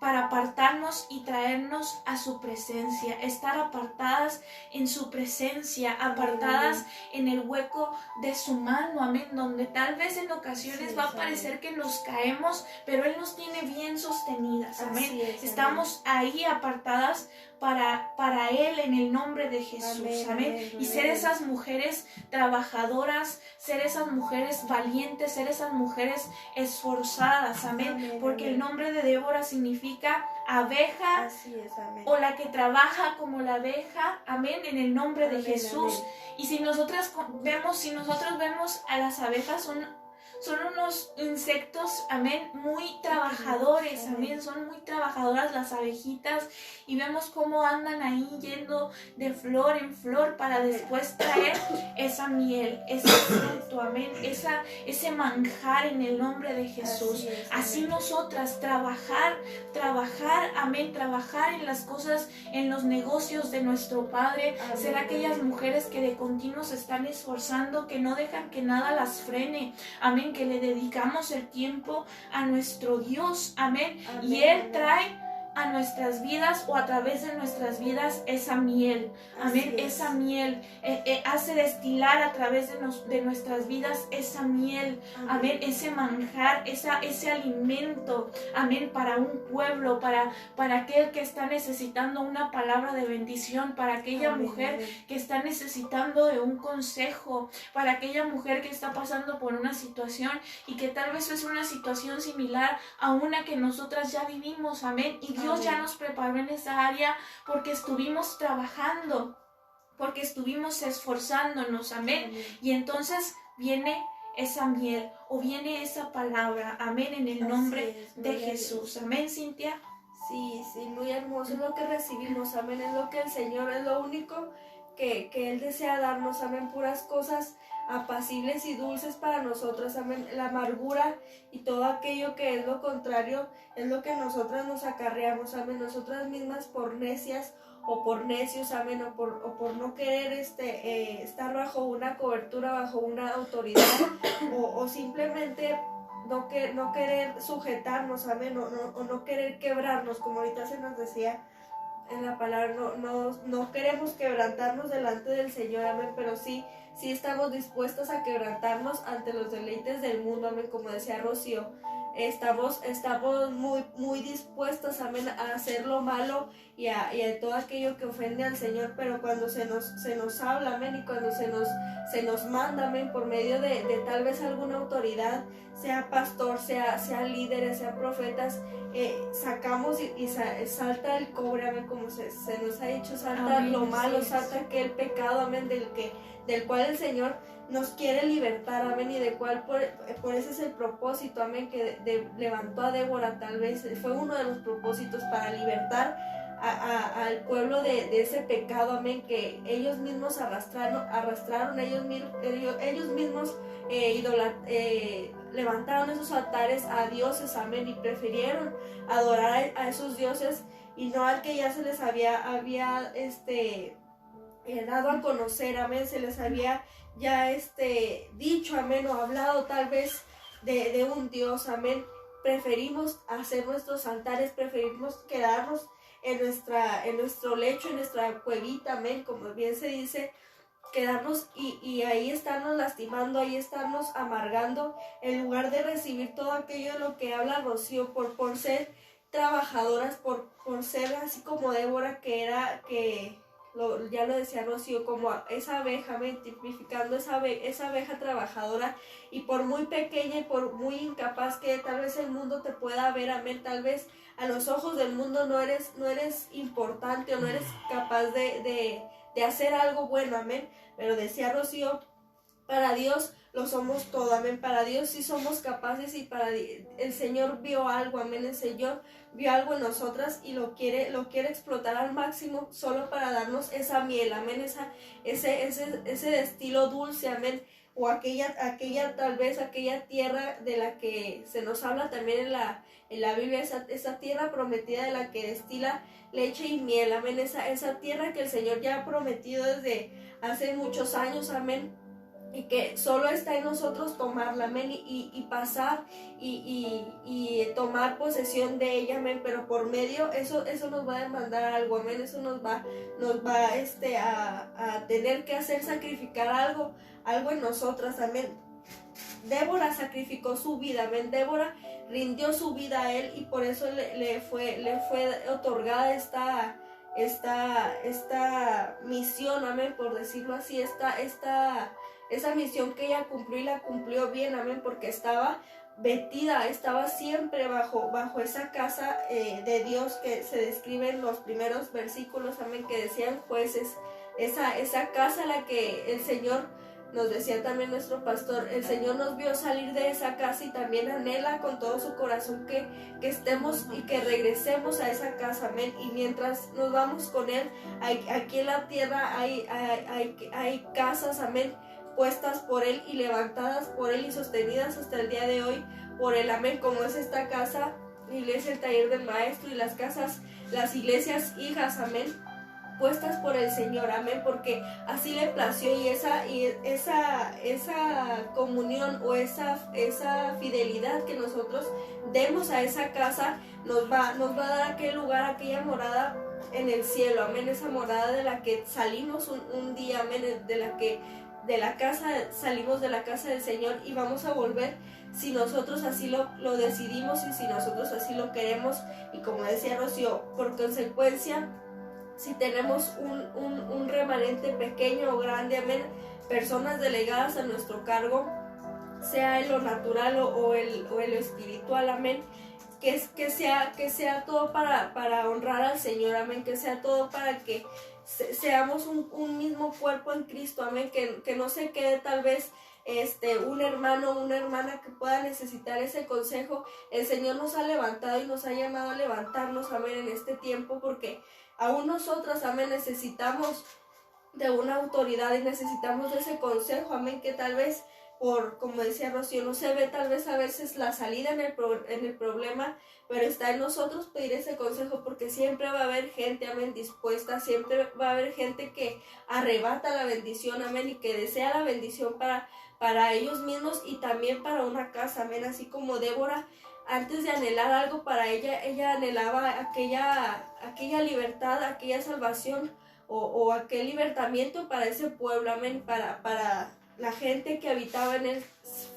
Speaker 1: para apartarnos y traernos a su presencia, estar apartadas en su presencia, apartadas en el hueco de su mano, amén, donde tal vez en ocasiones va a parecer que nos caemos, pero Él nos tiene bien sostenidas, amén. Estamos ahí apartadas para Él en el nombre de Jesús, amén. Y ser esas mujeres trabajadoras, ser esas mujeres valientes, ser esas mujeres esforzadas, amén, porque el nombre de Débora significa abeja, o la que trabaja como la abeja, amén, en el nombre de Jesús. Y si nosotros vemos a las abejas, son unos insectos, amén, muy trabajadores, amén, son muy trabajadoras las abejitas, y vemos cómo andan ahí yendo de flor en flor para después traer esa miel, ese fruto, amén, ese manjar en el nombre de Jesús. Así nosotras trabajar, amén, trabajar en las cosas, en los negocios de nuestro Padre, ser aquellas mujeres que de continuo se están esforzando, que no dejan que nada las frene, amén, que le dedicamos el tiempo a nuestro Dios, amén, y Él trae a nuestras vidas o a través de nuestras vidas esa miel, amén, esa miel, hace destilar a través de nuestras vidas esa miel, amén, ese manjar, ese alimento, amén, para un pueblo, para aquel que está necesitando una palabra de bendición, para aquella mujer que está necesitando de un consejo, para aquella mujer que está pasando por una situación y que tal vez es una situación similar a una que nosotras ya vivimos, amén, y Dios ya nos preparó en esa área porque estuvimos trabajando, porque estuvimos esforzándonos, amén. Y entonces viene esa miel o viene esa palabra, amén, en el nombre de Jesús, amén, Cintia.
Speaker 2: Sí, muy hermoso es lo que recibimos, amén, es lo que el Señor, es lo único que Él desea darnos, amén, puras cosas apacibles y dulces para nosotros, amén. La amargura y todo aquello que es lo contrario es lo que nosotras nos acarreamos, amén, nosotras mismas por necias o por necios, amén, o por no querer estar bajo una cobertura, bajo una autoridad o simplemente no querer sujetarnos, amén, o no querer quebrarnos, como ahorita se nos decía en la palabra, no queremos quebrantarnos delante del Señor, amén, pero sí estamos dispuestos a quebrantarnos ante los deleites del mundo, amén, como decía Rocío, estamos muy, muy dispuestos, amén, a hacer lo malo y a todo aquello que ofende al Señor, pero cuando se nos habla, amén, y cuando se nos manda, amén, por medio de tal vez alguna autoridad, sea pastor, sea líderes, sea profetas, sacamos y salta el cobre, amén, como se nos ha dicho, salta amén, lo malo, salta aquel pecado, amén, del cual el Señor nos quiere libertar, amén, y de cual por ese es el propósito, amén, que levantó a Débora. Tal vez fue uno de los propósitos para libertar al pueblo de ese pecado, amén, que ellos mismos arrastraron ellos mismos levantaron esos altares a dioses, amén, y prefirieron adorar a esos dioses y no al que ya se les había dado a conocer, amén, se les había ya dicho, amén, o hablado tal vez de un Dios, amén. Preferimos hacer nuestros altares, preferimos quedarnos en nuestro lecho, en nuestra cuevita, amén, como bien se dice, quedarnos y ahí estarnos lastimando, ahí estarnos amargando, en lugar de recibir todo aquello de lo que habla Rocío, por ser trabajadoras, por ser así como Débora, ya lo decía Rocío, como esa abeja, tipificando esa abeja trabajadora, y por muy pequeña y por muy incapaz que tal vez el mundo te pueda ver, amén, tal vez a los ojos del mundo no eres importante o no eres capaz de hacer algo bueno, amén, pero decía Rocío, para Dios lo somos todo, amén, para Dios sí somos capaces, y el Señor vio algo, amén, el Señor vio algo en nosotras y lo quiere explotar al máximo solo para darnos esa miel, amén, ese destilo dulce, amén, o aquella tal vez aquella tierra de la que se nos habla también en la Biblia, esa tierra prometida de la que destila leche y miel, amén, esa tierra que el Señor ya ha prometido desde hace muchos años, amén, y que solo está en nosotros tomarla, amén, y pasar y tomar posesión de ella, amén, pero por medio, eso nos va a demandar algo, amén, eso nos va a tener que hacer sacrificar algo en nosotras, amén. Débora sacrificó su vida, amén, Débora rindió su vida a él, y por eso le fue otorgada esta misión, amén, por decirlo así, esa misión que ella cumplió, y la cumplió bien, amén, porque estaba vestida, estaba siempre bajo esa casa de Dios que se describe en los primeros versículos, amén, que decían Jueces, esa casa a la que el Señor, nos decía también nuestro pastor, el Señor nos vio salir de esa casa y también anhela con todo su corazón que estemos y que regresemos a esa casa, amén, y mientras nos vamos con Él, aquí en la tierra hay casas, amén, puestas por Él y levantadas por Él y sostenidas hasta el día de hoy por Él, amén, como es esta casa, la iglesia, el taller del maestro, y las casas, las iglesias hijas, amén, puestas por el Señor, amén, porque así le plació, y esa comunión o esa fidelidad que nosotros demos a esa casa nos va a dar aquel lugar, aquella morada en el cielo, amén, esa morada de la que salimos un día, amén, salimos de la casa del Señor y vamos a volver si nosotros así lo decidimos y si nosotros así lo queremos. Y como decía Rocío, por consecuencia, si tenemos un remanente pequeño o grande, amén, personas delegadas a nuestro cargo, sea en lo natural o en lo espiritual, amén, que sea todo para honrar al Señor, amén, que sea todo para que seamos un mismo cuerpo en Cristo, amén, que no se quede tal vez un hermano o una hermana que pueda necesitar ese consejo. El Señor nos ha levantado y nos ha llamado a levantarnos, amén, en este tiempo, porque aún nosotras, amén, necesitamos de una autoridad y necesitamos de ese consejo, amén, que tal vez como decía Rocío, no se ve tal vez a veces la salida en el problema, pero está en nosotros pedir ese consejo, porque siempre va a haber gente, amén, dispuesta, siempre va a haber gente que arrebata la bendición, amén, y que desea la bendición para ellos mismos y también para una casa, amén, así como Débora, antes de anhelar algo para ella anhelaba aquella libertad, aquella salvación o aquel libertamiento para ese pueblo, amén, para la gente que habitaba en él,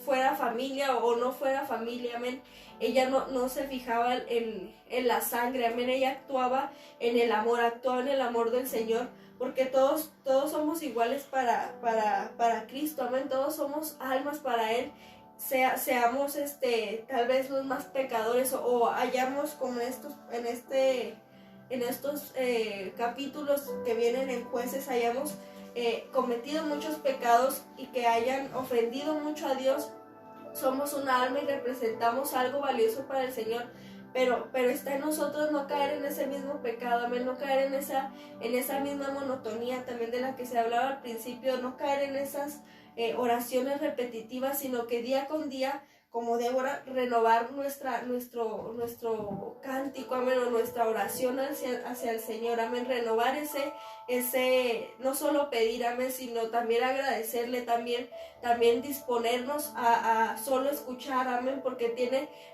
Speaker 2: fuera familia o no fuera familia, amén. Ella no se fijaba en la sangre, amén. Ella actuaba en el amor del Señor, porque todos somos iguales para Cristo, amén. Todos somos almas para Él. Seamos tal vez los más pecadores o hayamos como en estos capítulos que vienen en Jueces, hayamos cometido muchos pecados y que hayan ofendido mucho a Dios. Somos una alma y representamos algo valioso para el Señor, pero está en nosotros no caer en ese mismo pecado, amén, no caer en esa misma monotonía también de la que se hablaba al principio, no caer en esas oraciones repetitivas, sino que día con día, como Débora, renovar nuestro cántico, amén, o nuestra oración hacia el Señor, amén, renovar ese, no solo pedir, amén, sino también agradecerle, también disponernos a solo escuchar, amén, porque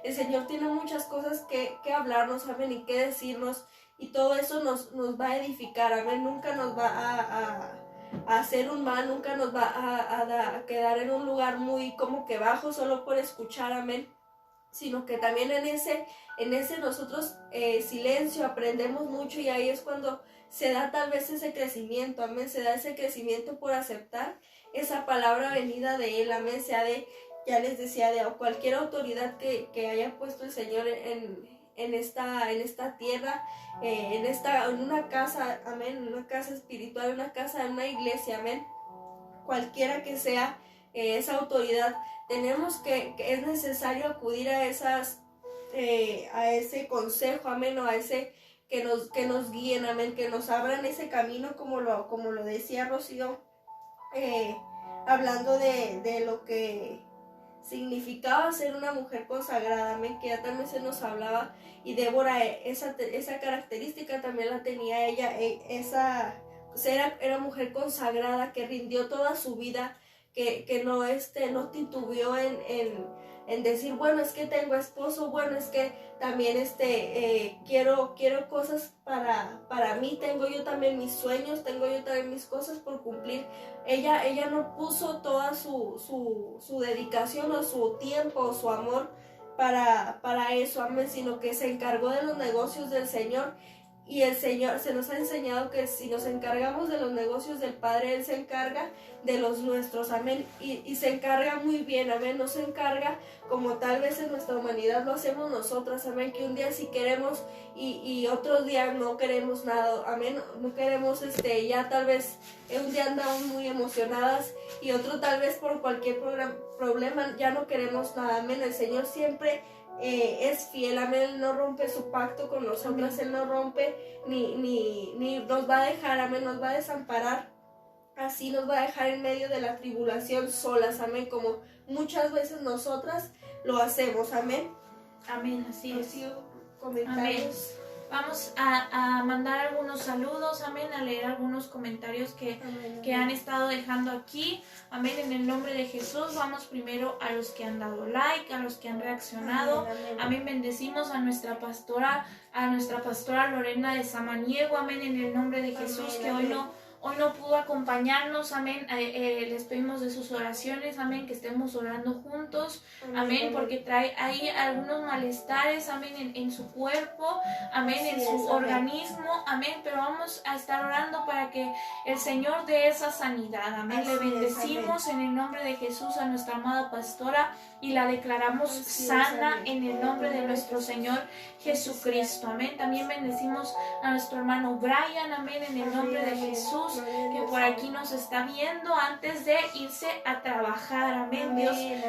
Speaker 2: el Señor tiene muchas cosas que hablarnos, amén, y que decirnos, y todo eso nos va a edificar, amén, nunca nos va a hacer un mal, nunca nos va a quedar en un lugar muy como que bajo solo por escuchar, amén, sino que también en ese nosotros silencio aprendemos mucho, y ahí es cuando se da tal vez ese crecimiento, amén, se da ese crecimiento por aceptar esa palabra venida de Él, amén, sea de, ya les decía, de cualquier autoridad que haya puesto el Señor en esta tierra, en una casa, amén, en una casa espiritual, en una iglesia, amén, cualquiera que sea esa autoridad, tenemos que es necesario acudir a ese consejo, amén, o a ese que nos guíen, amén, que nos abran ese camino, como lo decía Rocío, hablando de lo que significaba ser una mujer consagrada, amén, que ya también se nos hablaba, y Débora esa característica también la tenía ella, era mujer consagrada que rindió toda su vida, que no titubeó en decir, bueno, es que tengo esposo, bueno, es que también quiero cosas para mí, tengo yo también mis sueños, tengo yo también mis cosas por cumplir. Ella no puso toda su dedicación o su tiempo o su amor para eso, amén, sino que se encargó de los negocios del Señor. Y el Señor se nos ha enseñado que si nos encargamos de los negocios del Padre, Él se encarga de los nuestros, amén, y se encarga muy bien, amén, no se encarga como tal vez en nuestra humanidad lo hacemos nosotras, amén, que un día sí queremos y otros días no queremos nada, amén, no queremos, ya tal vez un día andamos muy emocionadas y otro tal vez por cualquier problema ya no queremos nada, amén. El Señor siempre es fiel, amén, Él no rompe su pacto con nosotras, amén. Él no rompe ni nos va a dejar, amén, nos va a desamparar, así nos va a dejar en medio de la tribulación solas, amén, como muchas veces nosotras lo hacemos, amén.
Speaker 1: Amén, así es.
Speaker 2: Comentarios.
Speaker 1: Amén. Vamos a mandar algunos saludos, amén, a leer algunos comentarios que han estado dejando aquí, amén, en el nombre de Jesús. Vamos primero a los que han dado like, a los que han reaccionado, amén, bendecimos a nuestra pastora Lorena de Samaniego, amén, en el nombre de Jesús, que hoy no pudo acompañarnos, amén, les pedimos de sus oraciones, amén, que estemos orando juntos, amén, porque trae ahí algunos malestares, amén, en su cuerpo, amén, en su organismo, amén, pero vamos a estar orando para que el Señor dé esa sanidad, amén, le bendecimos en el nombre de Jesús a nuestra amada pastora y la declaramos sana en el nombre de nuestro Señor Jesucristo, amén. También bendecimos a nuestro hermano Brian, amén, en el nombre de Jesús, que por aquí nos está viendo antes de irse a trabajar, amén.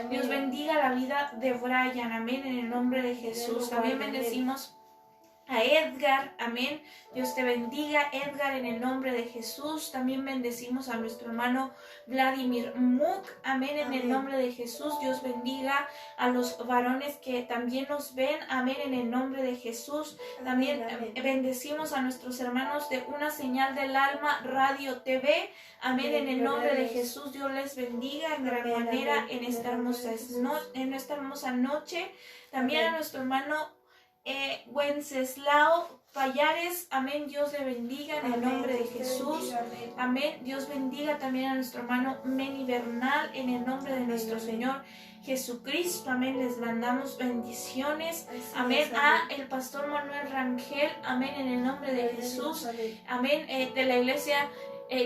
Speaker 1: Dios bendiga la vida de Brian, amén, en el nombre de Jesús. También bendecimos a Edgar, amén. Dios te bendiga, Edgar, en el nombre de Jesús. También bendecimos a nuestro hermano Vladimir Muk, amén, en el nombre de Jesús. Dios bendiga a los varones que también nos ven, amén, en el nombre de Jesús. También bendecimos a nuestros hermanos de Una Señal del Alma Radio TV, amén, en el nombre de Jesús. Dios les bendiga en gran manera en esta hermosa noche. También a nuestro hermano Wenceslao Payares, amén, Dios le bendiga en el nombre de Jesús, amén. Dios bendiga también a nuestro hermano Meni Bernal en el nombre de nuestro Señor Jesucristo, amén. Les mandamos bendiciones, amén, a el pastor Manuel Rangel, amén, en el nombre de Jesús, amén, de la iglesia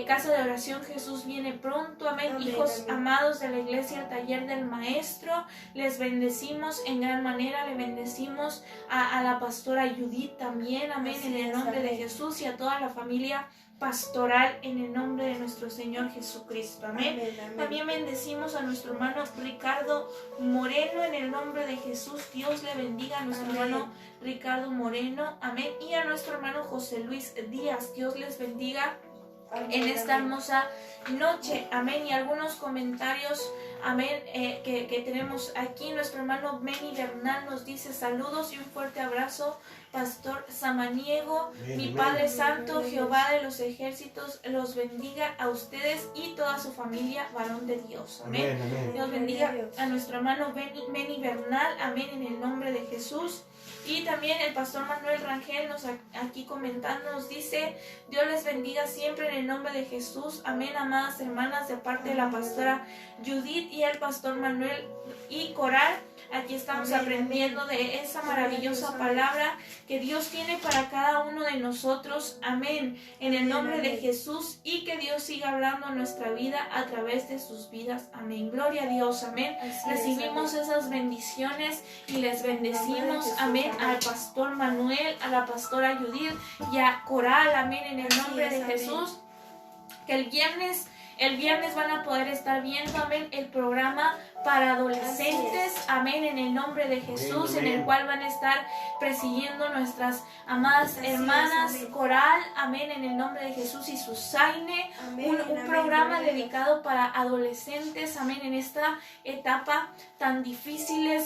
Speaker 1: Casa de Oración Jesús Viene Pronto, amén. Hijos amados de la iglesia Taller del Maestro, les bendecimos en gran manera, le bendecimos a la pastora Judith también, amén, en el nombre de Jesús, y a toda la familia pastoral en el nombre de nuestro Señor Jesucristo. Amén.
Speaker 2: Amén, amén.
Speaker 1: También bendecimos a nuestro hermano Ricardo Moreno en el nombre de Jesús. Dios le bendiga a nuestro
Speaker 2: Amén.
Speaker 1: hermano Ricardo Moreno. Amén. Y a nuestro hermano José Luis Díaz. Dios les bendiga
Speaker 2: Amén,
Speaker 1: en esta
Speaker 2: amén.
Speaker 1: hermosa noche. Amén. Y algunos comentarios, amén, que tenemos aquí. Nuestro hermano Benny Bernal nos dice saludos y un fuerte abrazo, Pastor Samaniego.
Speaker 3: Amén,
Speaker 1: Mi
Speaker 3: amén.
Speaker 1: Padre Santo, Jehová de los ejércitos, los bendiga a ustedes y toda su familia, varón de Dios. Amén.
Speaker 3: Amén, amén.
Speaker 1: Dios bendiga a nuestro hermano Benny Bernal. Amén, en el nombre de Jesús. Y también el pastor Manuel Rangel nos aquí comentando, nos dice, Dios les bendiga siempre en el nombre de Jesús. Amén, amadas hermanas, de parte de la pastora Judith y el pastor Manuel y Coral. Aquí estamos
Speaker 2: Amén,
Speaker 1: aprendiendo de esa maravillosa palabra que Dios tiene para cada uno de nosotros. Amén. En el nombre de Jesús, y que Dios siga hablando a nuestra vida a través de sus vidas. Amén. Gloria a Dios. Amén.
Speaker 2: Así es,
Speaker 1: Recibimos
Speaker 2: amén.
Speaker 1: esas bendiciones y les
Speaker 2: En el nombre de
Speaker 1: bendecimos.
Speaker 2: Jesús,
Speaker 1: Amén.
Speaker 2: amén.
Speaker 1: Al pastor Manuel, a la pastora Judith y a Coral. Amén. En el
Speaker 2: Así
Speaker 1: nombre
Speaker 2: es,
Speaker 1: de
Speaker 2: amén.
Speaker 1: Jesús. Que el viernes van a poder estar viendo, amén, el programa para adolescentes, amén, en el nombre de Jesús,
Speaker 3: Amén,
Speaker 1: en el
Speaker 3: amén.
Speaker 1: cual van a estar presidiendo nuestras amadas
Speaker 2: Así es,
Speaker 1: hermanas
Speaker 2: amén.
Speaker 1: Coral, amén, en el nombre de Jesús, y Susaine,
Speaker 2: Amén,
Speaker 1: un
Speaker 2: amén,
Speaker 1: programa
Speaker 2: gloria a Dios.
Speaker 1: dedicado para adolescentes, amén, en esta etapa tan difícil,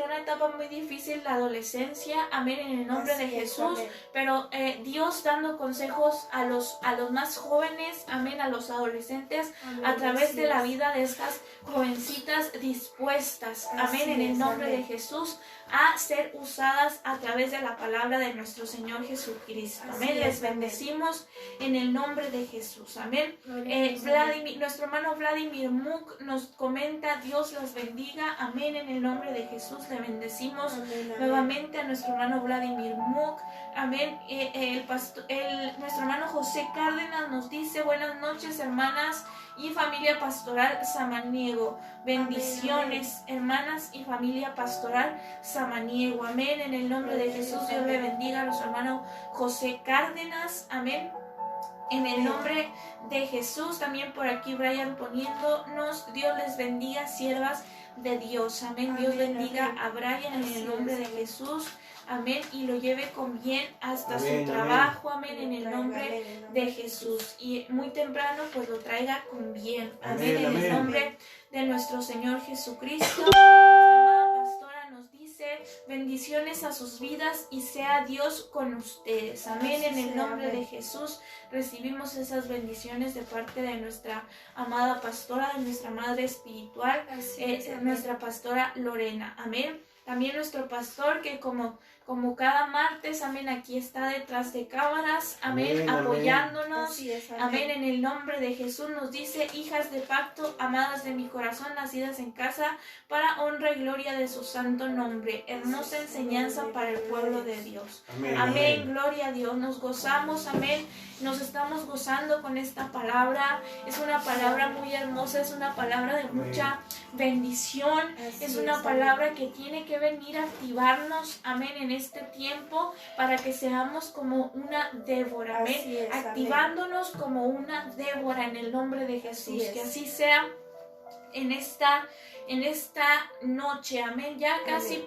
Speaker 1: una etapa muy difícil, la adolescencia, amén, en el nombre
Speaker 2: Así
Speaker 1: de
Speaker 2: es,
Speaker 1: Jesús.
Speaker 2: amén.
Speaker 1: Pero Dios dando consejos a los más jóvenes, amén, a los adolescentes,
Speaker 2: Amén,
Speaker 1: a través
Speaker 2: así
Speaker 1: de la
Speaker 2: es.
Speaker 1: vida de estas jovencitas dispuestas,
Speaker 2: Así
Speaker 1: amén, en el
Speaker 2: es,
Speaker 1: nombre
Speaker 2: amén.
Speaker 1: de Jesús, a ser usadas a través de la palabra de nuestro Señor Jesucristo.
Speaker 2: Así
Speaker 1: Amén. Les
Speaker 2: es, amén.
Speaker 1: bendecimos en el nombre de Jesús. Amén.
Speaker 2: Gloria a Dios, amén.
Speaker 1: Nuestro hermano Vladimir Muk nos comenta, Dios los bendiga. Amén. En el nombre de Jesús le bendecimos
Speaker 2: Amén, amén.
Speaker 1: nuevamente a nuestro hermano Vladimir Muk. Amén. Nuestro hermano José Cárdenas nos dice, buenas noches, hermanas y familia pastoral Samaniego. Bendiciones, hermanas y familia pastoral Samaniego. Amén. En el nombre de Jesús, Dios le bendiga a nuestro hermano José Cárdenas. Amén. En el nombre de Jesús, también por aquí Brian poniéndonos, Dios les bendiga, siervas de Dios. Amén. Dios
Speaker 2: Amén,
Speaker 1: bendiga
Speaker 2: amén.
Speaker 1: a Brian en
Speaker 2: Así
Speaker 1: el nombre
Speaker 2: es,
Speaker 1: de
Speaker 2: amén.
Speaker 1: Jesús. Amén. Y lo lleve con bien hasta
Speaker 3: Amén,
Speaker 1: su
Speaker 3: amén.
Speaker 1: trabajo. Amén. En el
Speaker 2: Amén,
Speaker 1: nombre
Speaker 2: en el nombre
Speaker 1: de Jesús. Y muy temprano pues lo traiga con bien. Amén.
Speaker 3: Amén,
Speaker 1: En el
Speaker 3: amén.
Speaker 1: nombre de nuestro Señor Jesucristo. Nuestra amada pastora nos dice bendiciones a sus vidas y sea Dios con ustedes. Amén.
Speaker 2: Así
Speaker 1: En el
Speaker 2: sea,
Speaker 1: nombre
Speaker 2: amén.
Speaker 1: de Jesús recibimos esas bendiciones de parte de nuestra amada pastora, de nuestra madre espiritual,
Speaker 2: Así es, amén.
Speaker 1: nuestra pastora Lorena. Amén. También nuestro pastor que como cada martes, amén, aquí está detrás de cámaras, amén,
Speaker 3: Amén, amén.
Speaker 1: apoyándonos.
Speaker 2: Así es,
Speaker 1: Amén, en el nombre de Jesús nos dice, hijas de pacto, amadas de mi corazón, nacidas en casa, para honra y gloria de su santo nombre. Hermosa enseñanza para el pueblo de Dios.
Speaker 3: Amén,
Speaker 1: Amén,
Speaker 3: amén.
Speaker 1: gloria a Dios. Nos gozamos, amén. Nos estamos gozando con esta palabra. Es una palabra muy hermosa, es una palabra de mucha bendición.
Speaker 2: Así
Speaker 1: Es
Speaker 2: es,
Speaker 1: una
Speaker 2: amén.
Speaker 1: palabra que tiene que venir a activarnos, amén, en este tiempo para que seamos como una Débora, amén,
Speaker 2: Así es, amén.
Speaker 1: activándonos como una Débora en el nombre de Jesús.
Speaker 2: Así es.
Speaker 1: Que así sea en esta noche, amén. Ya casi
Speaker 2: Amén.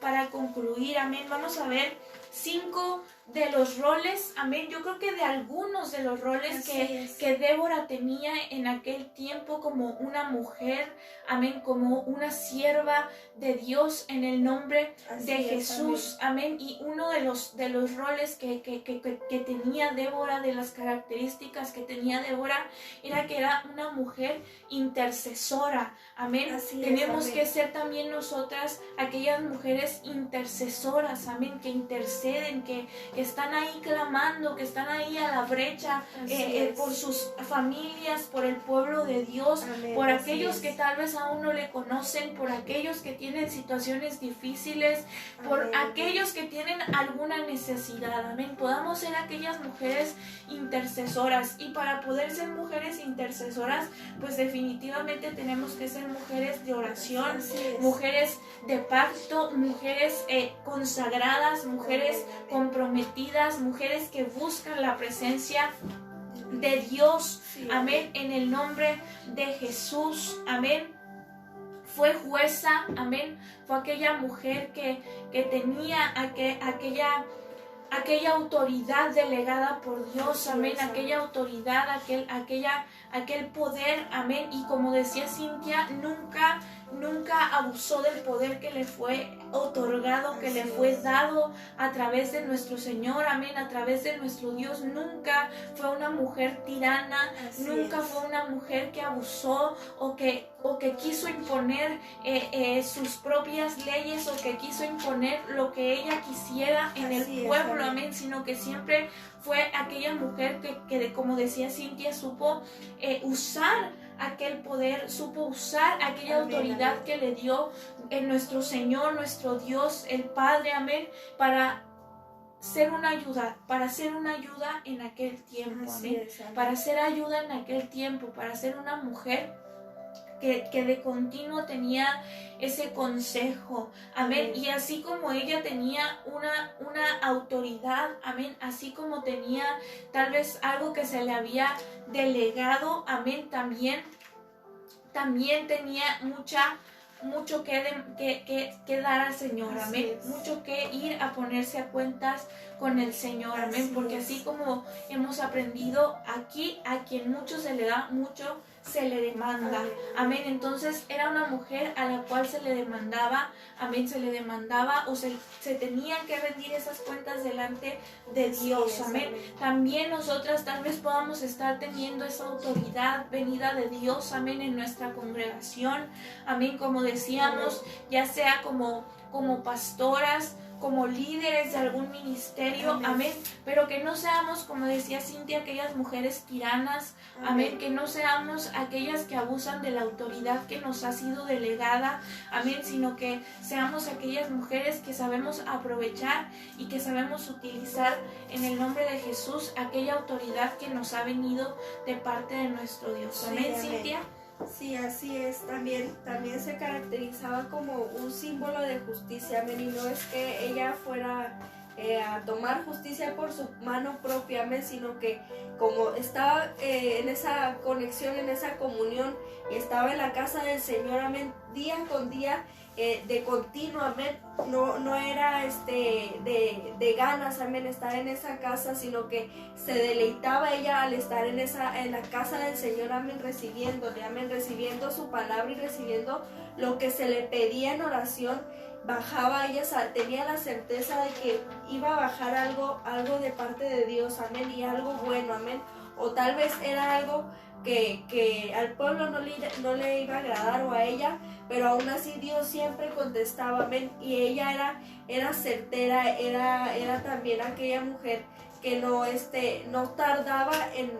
Speaker 1: para concluir, amén. Vamos a ver 5 de los roles, amén. Yo creo que de algunos de los roles
Speaker 2: Así es.
Speaker 1: que Débora tenía en aquel tiempo como una mujer, amén, como una sierva de Dios en el nombre
Speaker 2: Así
Speaker 1: de
Speaker 2: es,
Speaker 1: Jesús, amén. Y uno de los roles que tenía Débora, de las características que tenía Débora, era que era una mujer intercesora, amén.
Speaker 2: Así es,
Speaker 1: Tenemos
Speaker 2: amén.
Speaker 1: que ser también nosotras aquellas mujeres intercesoras, amén, que interceden, que están ahí clamando, que están ahí a la brecha
Speaker 2: Así es.
Speaker 1: por sus familias, por el pueblo de Dios,
Speaker 2: Amén,
Speaker 1: por
Speaker 2: así
Speaker 1: aquellos
Speaker 2: es.
Speaker 1: que tal vez aún no le conocen, por aquellos que tienen situaciones difíciles, por
Speaker 2: Amén.
Speaker 1: aquellos que tienen alguna necesidad, amén. Podamos ser aquellas mujeres intercesoras, y para poder ser mujeres intercesoras, pues definitivamente tenemos que ser mujeres de oración,
Speaker 2: Así es.
Speaker 1: mujeres de pacto, mujeres consagradas, mujeres comprometidas comprometidas, mujeres que buscan la presencia de Dios, amén, en el nombre de Jesús, amén. Fue jueza, amén, fue aquella mujer que tenía aquella autoridad delegada por Dios, amén, aquella autoridad, aquel poder, amén, y como decía Cintia, nunca abusó del poder que le fue otorgado, que le fue dado a través de nuestro Señor, amén, a través de nuestro Dios. Nunca fue una mujer tirana, nunca fue una mujer que abusó o que quiso imponer sus propias leyes o que quiso imponer lo que ella quisiera en el pueblo, amén, sino que siempre fue aquella mujer que como decía Cintia, supo usar aquel poder, supo usar aquella autoridad que le dio nuestro Señor, nuestro Dios, el Padre, amén, para ser una ayuda, en aquel tiempo, amén, para ser ayuda en aquel tiempo, para ser una mujer que de continuo tenía ese consejo, amén, y así como ella tenía una autoridad, amén, así como tenía tal vez algo que se le había delegado, amén, también tenía mucho que dar al Señor, amén, mucho que ir a ponerse a cuentas con el Señor, amén, porque así como hemos aprendido aquí, a quien mucho se le da, mucho se le demanda, amén. Entonces era una mujer a la cual se le demandaba, amén, se le demandaba o se tenían que rendir esas cuentas delante de Dios, amén. También nosotras tal vez podamos estar teniendo esa autoridad venida de Dios, amén, en nuestra congregación, amén, como decíamos, ya sea como pastoras, como líderes de algún ministerio, amén, pero que no seamos, como decía Cintia, aquellas mujeres tiranas, amén, que no seamos aquellas que abusan de la autoridad que nos ha sido delegada, amén, sino que seamos aquellas mujeres que sabemos aprovechar y que sabemos utilizar en el nombre de Jesús aquella autoridad que nos ha venido de parte de nuestro Dios, amén, Cintia.
Speaker 2: Sí, así es, también se caracterizaba como un símbolo de justicia, amén, y no es que ella fuera a tomar justicia por su mano propia, amén, sino que como estaba en esa conexión, en esa comunión, y estaba en la casa del Señor, amén, día con día, de continuo, amén, no era de ganas, amén, estar en esa casa, sino que se deleitaba ella al estar en la casa del Señor, amén, recibiéndole, amén, recibiendo su palabra y recibiendo lo que se le pedía en oración. Bajaba ella, tenía la certeza de que iba a bajar algo de parte de Dios, amén, y algo bueno, amén, o tal vez era algo que al pueblo no le iba a agradar o a ella, pero aún así Dios siempre contestaba, amén, y ella era certera, era también aquella mujer que no tardaba en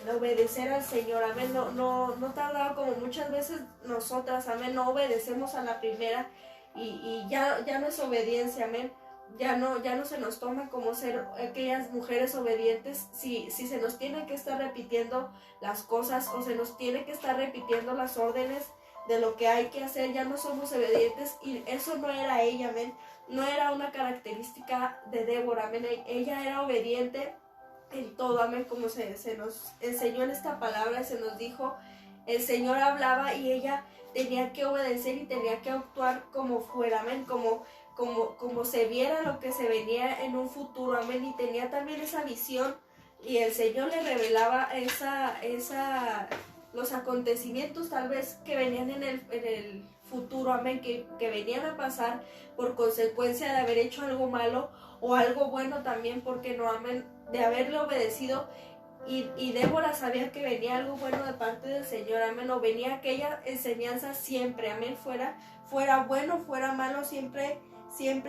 Speaker 2: obedecer al Señor, amén, no tardaba como muchas veces nosotras, amén, no obedecemos a la primera y ya no es obediencia, amén. Ya no se nos toma como ser aquellas mujeres obedientes si se nos tiene que estar repitiendo las cosas o se nos tiene que estar repitiendo las órdenes de lo que hay que hacer, ya no somos obedientes, y eso no era ella, amén, no era una característica de Débora, amén, ella era obediente en todo, amén, como se nos enseñó en esta palabra, se nos dijo, el Señor hablaba y ella tenía que obedecer y tenía que actuar como fuera, amén, como se viera lo que se venía en un futuro, amén, y tenía también esa visión y el Señor le revelaba los acontecimientos tal vez que venían en el futuro, amén, que venían a pasar por consecuencia de haber hecho algo malo o algo bueno también, porque no, amén, de haberle obedecido. Y Débora sabía que venía algo bueno de parte del Señor, amén, o venía aquella enseñanza siempre, amén, fuera bueno, fuera malo, siempre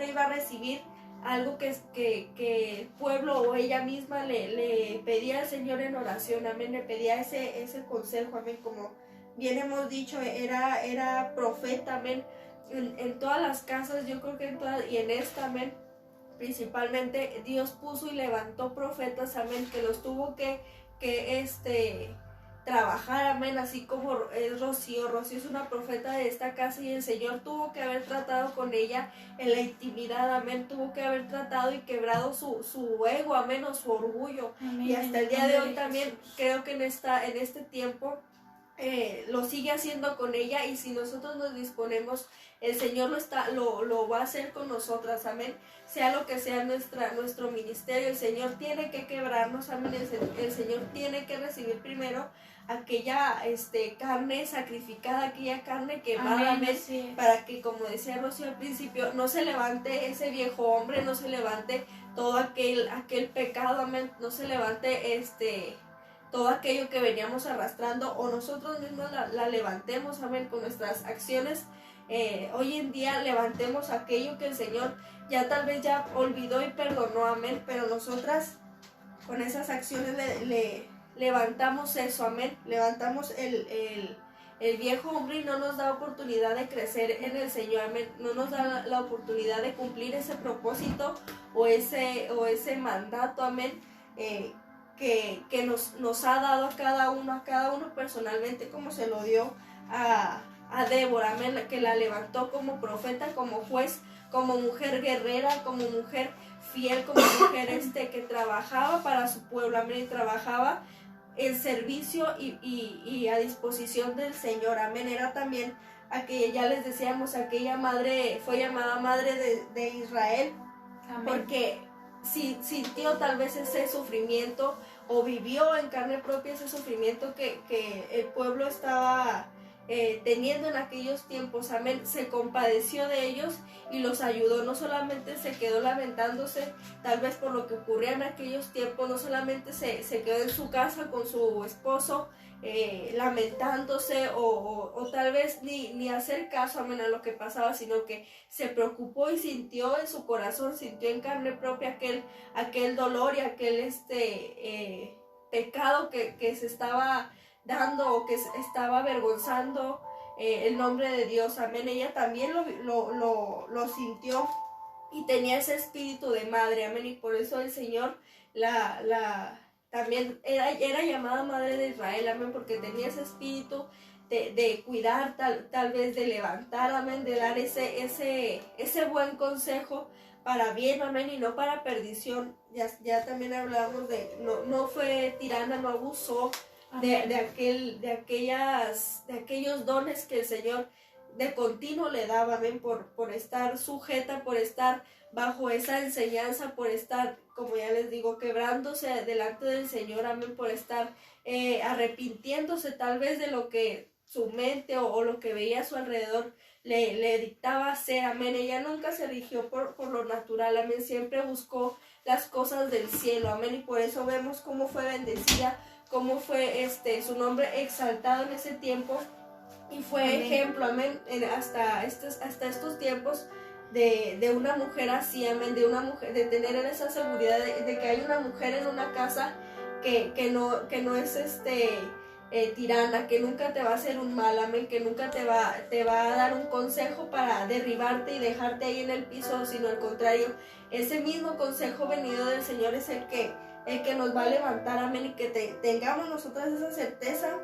Speaker 2: iba a recibir algo que el pueblo o ella misma le pedía al Señor en oración, amén, le pedía ese consejo, amén, como bien hemos dicho, era profeta, amén, en todas las casas, yo creo que en todas, y en esta, amén, principalmente Dios puso y levantó profetas, amén, que los tuvo que trabajar, amén, así como es Rocío. Rocío es una profeta de esta casa y el Señor tuvo que haber tratado con ella en la intimidad, amén, tuvo que haber tratado y quebrado su ego, amén, o su orgullo. Amén. Y hasta el día de hoy también creo que en este tiempo lo sigue haciendo con ella, y si nosotros nos disponemos, el Señor lo va a hacer con nosotras, amén. Sea lo que sea nuestro ministerio, el Señor tiene que quebrarnos, amén. El Señor tiene que recibir primero aquella carne sacrificada, aquella carne quemada, amén, para que, como decía Rocío al principio, no se levante ese viejo hombre, no se levante todo aquel pecado, amén, no se levante todo aquello que veníamos arrastrando, o nosotros mismos la levantemos, amén, con nuestras acciones. Hoy en día levantemos aquello que el Señor ya tal vez ya olvidó y perdonó, amén, pero nosotras con esas acciones le levantamos eso, amén, levantamos el viejo hombre y no nos da oportunidad de crecer en el Señor, amén, no nos da la oportunidad de cumplir ese propósito o ese mandato, amén, que nos ha dado a cada uno personalmente, como se lo dio a Débora, amén, que la levantó como profeta, como juez, como mujer guerrera, como mujer fiel, como mujer que trabajaba para su pueblo, amén, y trabajaba en servicio y a disposición del Señor, amén. Era también ya les decíamos, aquella madre, fue llamada madre de Israel, amén, porque sintió tal vez ese sufrimiento, o vivió en carne propia ese sufrimiento que el pueblo estaba teniendo en aquellos tiempos, amén. Se compadeció de ellos y los ayudó. No solamente se quedó lamentándose tal vez por lo que ocurría en aquellos tiempos, no solamente se quedó en su casa con su esposo lamentándose o tal vez ni hacer caso, amén, a lo que pasaba, sino que se preocupó y sintió en su corazón, sintió en carne propia aquel dolor y aquel pecado que se estaba dando, o que estaba avergonzando el nombre de Dios, amén. Ella también lo sintió y tenía ese espíritu de madre, amén, y por eso el Señor también era llamada madre de Israel, amén, porque tenía ese espíritu de cuidar, tal vez de levantar, amén, de dar ese buen consejo para bien, amén, y no para perdición. Ya también hablábamos no fue tirana, no abusó de aquellos dones que el Señor de continuo le daba, amén, por estar sujeta, por estar bajo esa enseñanza, por estar, como ya les digo, quebrándose delante del Señor, amén, por estar arrepintiéndose tal vez de lo que su mente o lo que veía a su alrededor le dictaba hacer, amén. Ella nunca se rigió por lo natural, amén, siempre buscó las cosas del cielo, amén, y por eso vemos cómo fue bendecida, cómo fue su nombre exaltado en ese tiempo, y fue amén, ejemplo, amén, hasta estos tiempos de una mujer así, amén, de una mujer, de tener esa seguridad de que hay una mujer en una casa que no es tirana, que nunca te va a hacer un mal, amén, que nunca te va a dar un consejo para derribarte y dejarte ahí en el piso, sino al contrario, ese mismo consejo venido del Señor es el que nos va a levantar, amén, y que tengamos nosotras esa certeza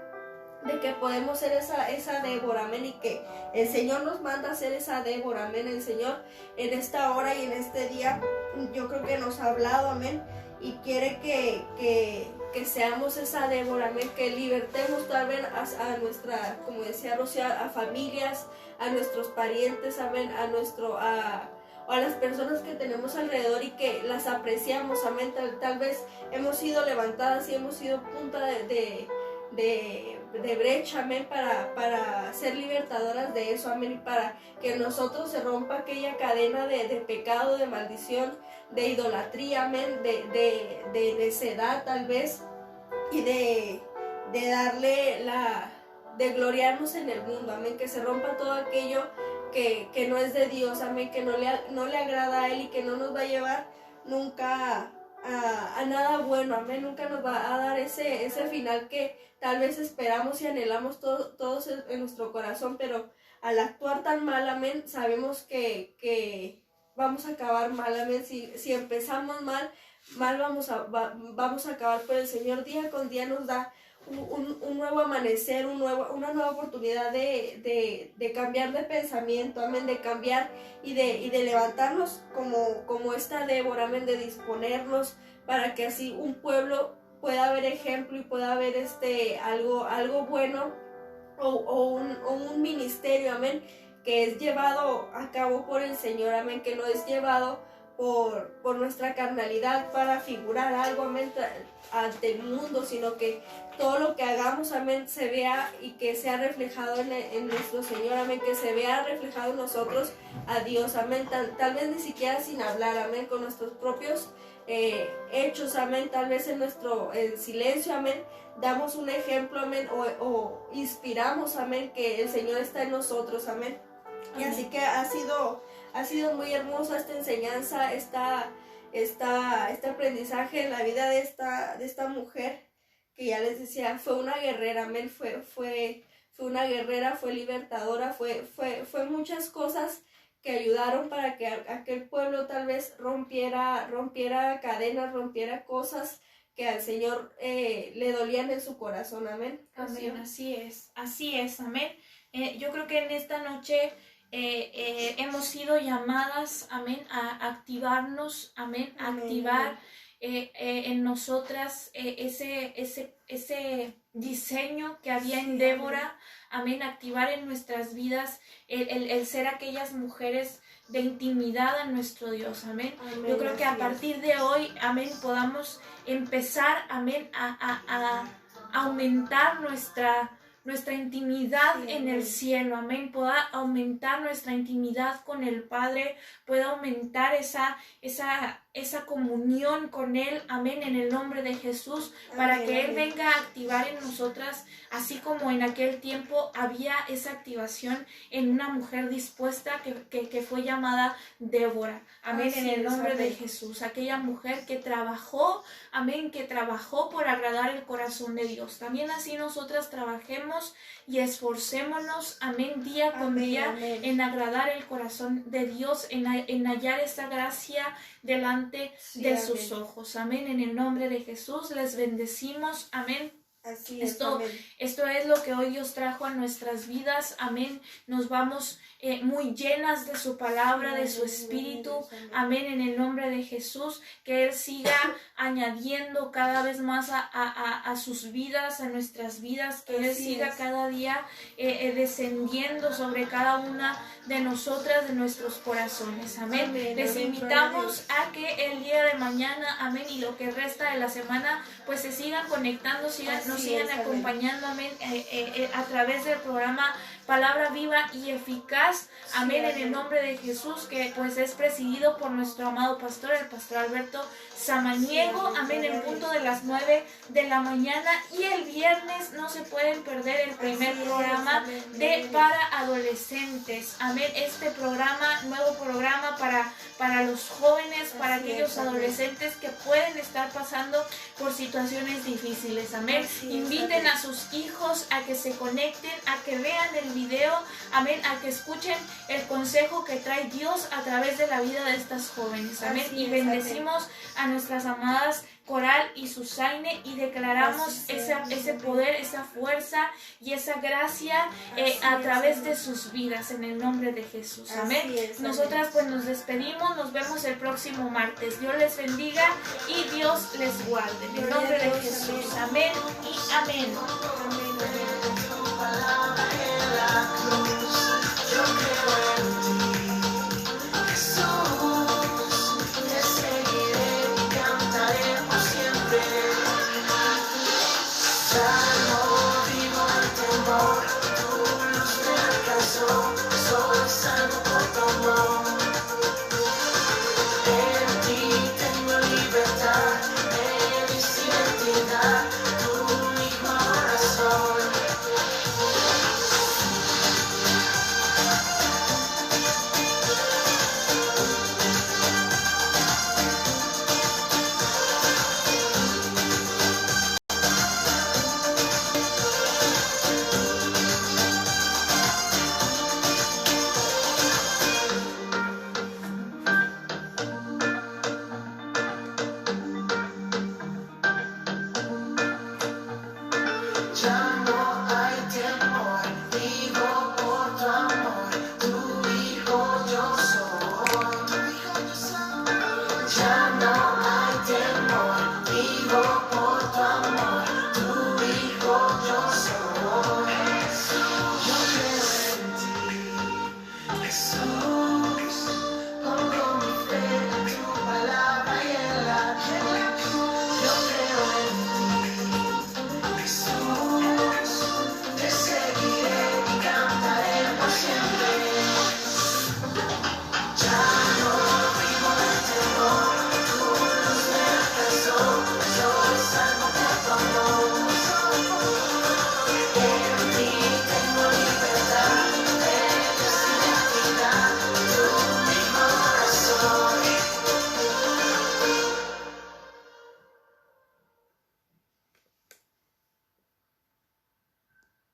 Speaker 2: de que podemos ser esa Débora, amén, y que el Señor nos manda a ser esa Débora, amén. El Señor en esta hora y en este día, yo creo que nos ha hablado, amén, y quiere que seamos esa Débora, amén, que libertemos tal vez a nuestra, como decía Rocío, a familias, a nuestros parientes, amén, a las personas que tenemos alrededor y que las apreciamos, amén. Tal vez hemos sido levantadas y hemos sido punta de brecha, amén, para ser libertadoras de eso, amén, y para que nosotros se rompa aquella cadena de pecado, de maldición, de idolatría, amén, de necedad tal vez, y de darle de gloriarnos en el mundo, amén, que se rompa todo aquello que no es de Dios, amén, que no le agrada a Él y que no nos va a llevar nunca a nada bueno, amén, nunca nos va a dar ese final que tal vez esperamos y anhelamos todos en nuestro corazón, pero al actuar tan mal, amén, sabemos que vamos a acabar mal, amén. Si empezamos mal vamos a acabar, pero el Señor día con día nos da un nuevo amanecer, una nueva oportunidad de cambiar de pensamiento, amén, de cambiar y de levantarnos como esta Débora, amén, de disponernos para que así un pueblo pueda haber ejemplo y pueda haber algo bueno o un ministerio, amén, que es llevado a cabo por el Señor, amén, que no es llevado por nuestra carnalidad para figurar algo, amén, ante el mundo, sino que todo lo que hagamos, amén, se vea y que sea reflejado en nuestro Señor, amén, que se vea reflejado en nosotros a Dios, amén, tal vez ni siquiera sin hablar, amén, con nuestros propios hechos, amén, tal vez en nuestro silencio, amén, damos un ejemplo, amén, o inspiramos, amén, que el Señor está en nosotros, amén. Y así que ha sido muy hermosa esta enseñanza, este aprendizaje en la vida de esta mujer, que ya les decía, fue una guerrera, amén, fue una guerrera, fue libertadora, fue muchas cosas que ayudaron para que aquel pueblo tal vez rompiera cadenas, rompiera cosas que al Señor le dolían en su corazón, amén.
Speaker 1: Amén, así es, amén. Yo creo que en esta noche hemos sido llamadas, amén, a activarnos, amén, a activar en nosotras ese diseño que había en Débora, amén, activar en nuestras vidas el ser aquellas mujeres de intimidad a nuestro Dios, amén. Yo creo que a partir de hoy, amén, podamos empezar, amén, a aumentar nuestra intimidad en el cielo, amén, pueda aumentar nuestra intimidad con el Padre, pueda aumentar esa comunión con Él, amén, en el nombre de Jesús, para que Él venga a activar en nosotras, así como en aquel tiempo había esa activación en una mujer dispuesta que fue llamada Débora, amén, en el nombre de Jesús, aquella mujer que trabajó, amén, que trabajó por agradar el corazón de Dios. También así nosotras trabajemos y esforcémonos, amén, día con día, en agradar el corazón de Dios, en hallar esa gracia delante de sus ojos, amén, en el nombre de Jesús les bendecimos, amén.
Speaker 2: Así es,
Speaker 1: esto es lo que hoy Dios trajo a nuestras vidas, amén. Nos vamos muy llenas de su palabra, de su espíritu, amén, en el nombre de Jesús, que Él siga añadiendo cada vez más a sus vidas, a nuestras vidas, que Él siga cada día descendiendo sobre cada una de nosotras, de nuestros corazones, amén. Les invitamos a que el día de mañana, amén, y lo que resta de la semana, pues se sigan conectando, nos sigan acompañando, amén, a través del programa Palabra Viva y Eficaz, amén, en el nombre de Jesús, que pues es presidido por nuestro amado pastor, el pastor Alberto Samaniego, amén, en punto de las 9 de la mañana, y el viernes no se pueden perder el primer programa de para adolescentes, amén, este programa, nuevo programa para los jóvenes, para aquellos adolescentes que pueden estar pasando por situaciones difíciles, amén. Inviten a sus hijos a que se conecten, a que vean el video, amén, a que escuchen el consejo que trae Dios a través de la vida de estas jóvenes, amén, y bendecimos a nuestras amadas Coral y Susaine y declaramos ese poder, esa fuerza y esa gracia a través de sus vidas en el nombre de Jesús, amén. Nosotras pues nos despedimos, nos vemos el próximo martes. Dios les bendiga y Dios les guarde en el nombre de Jesús, amén y amén.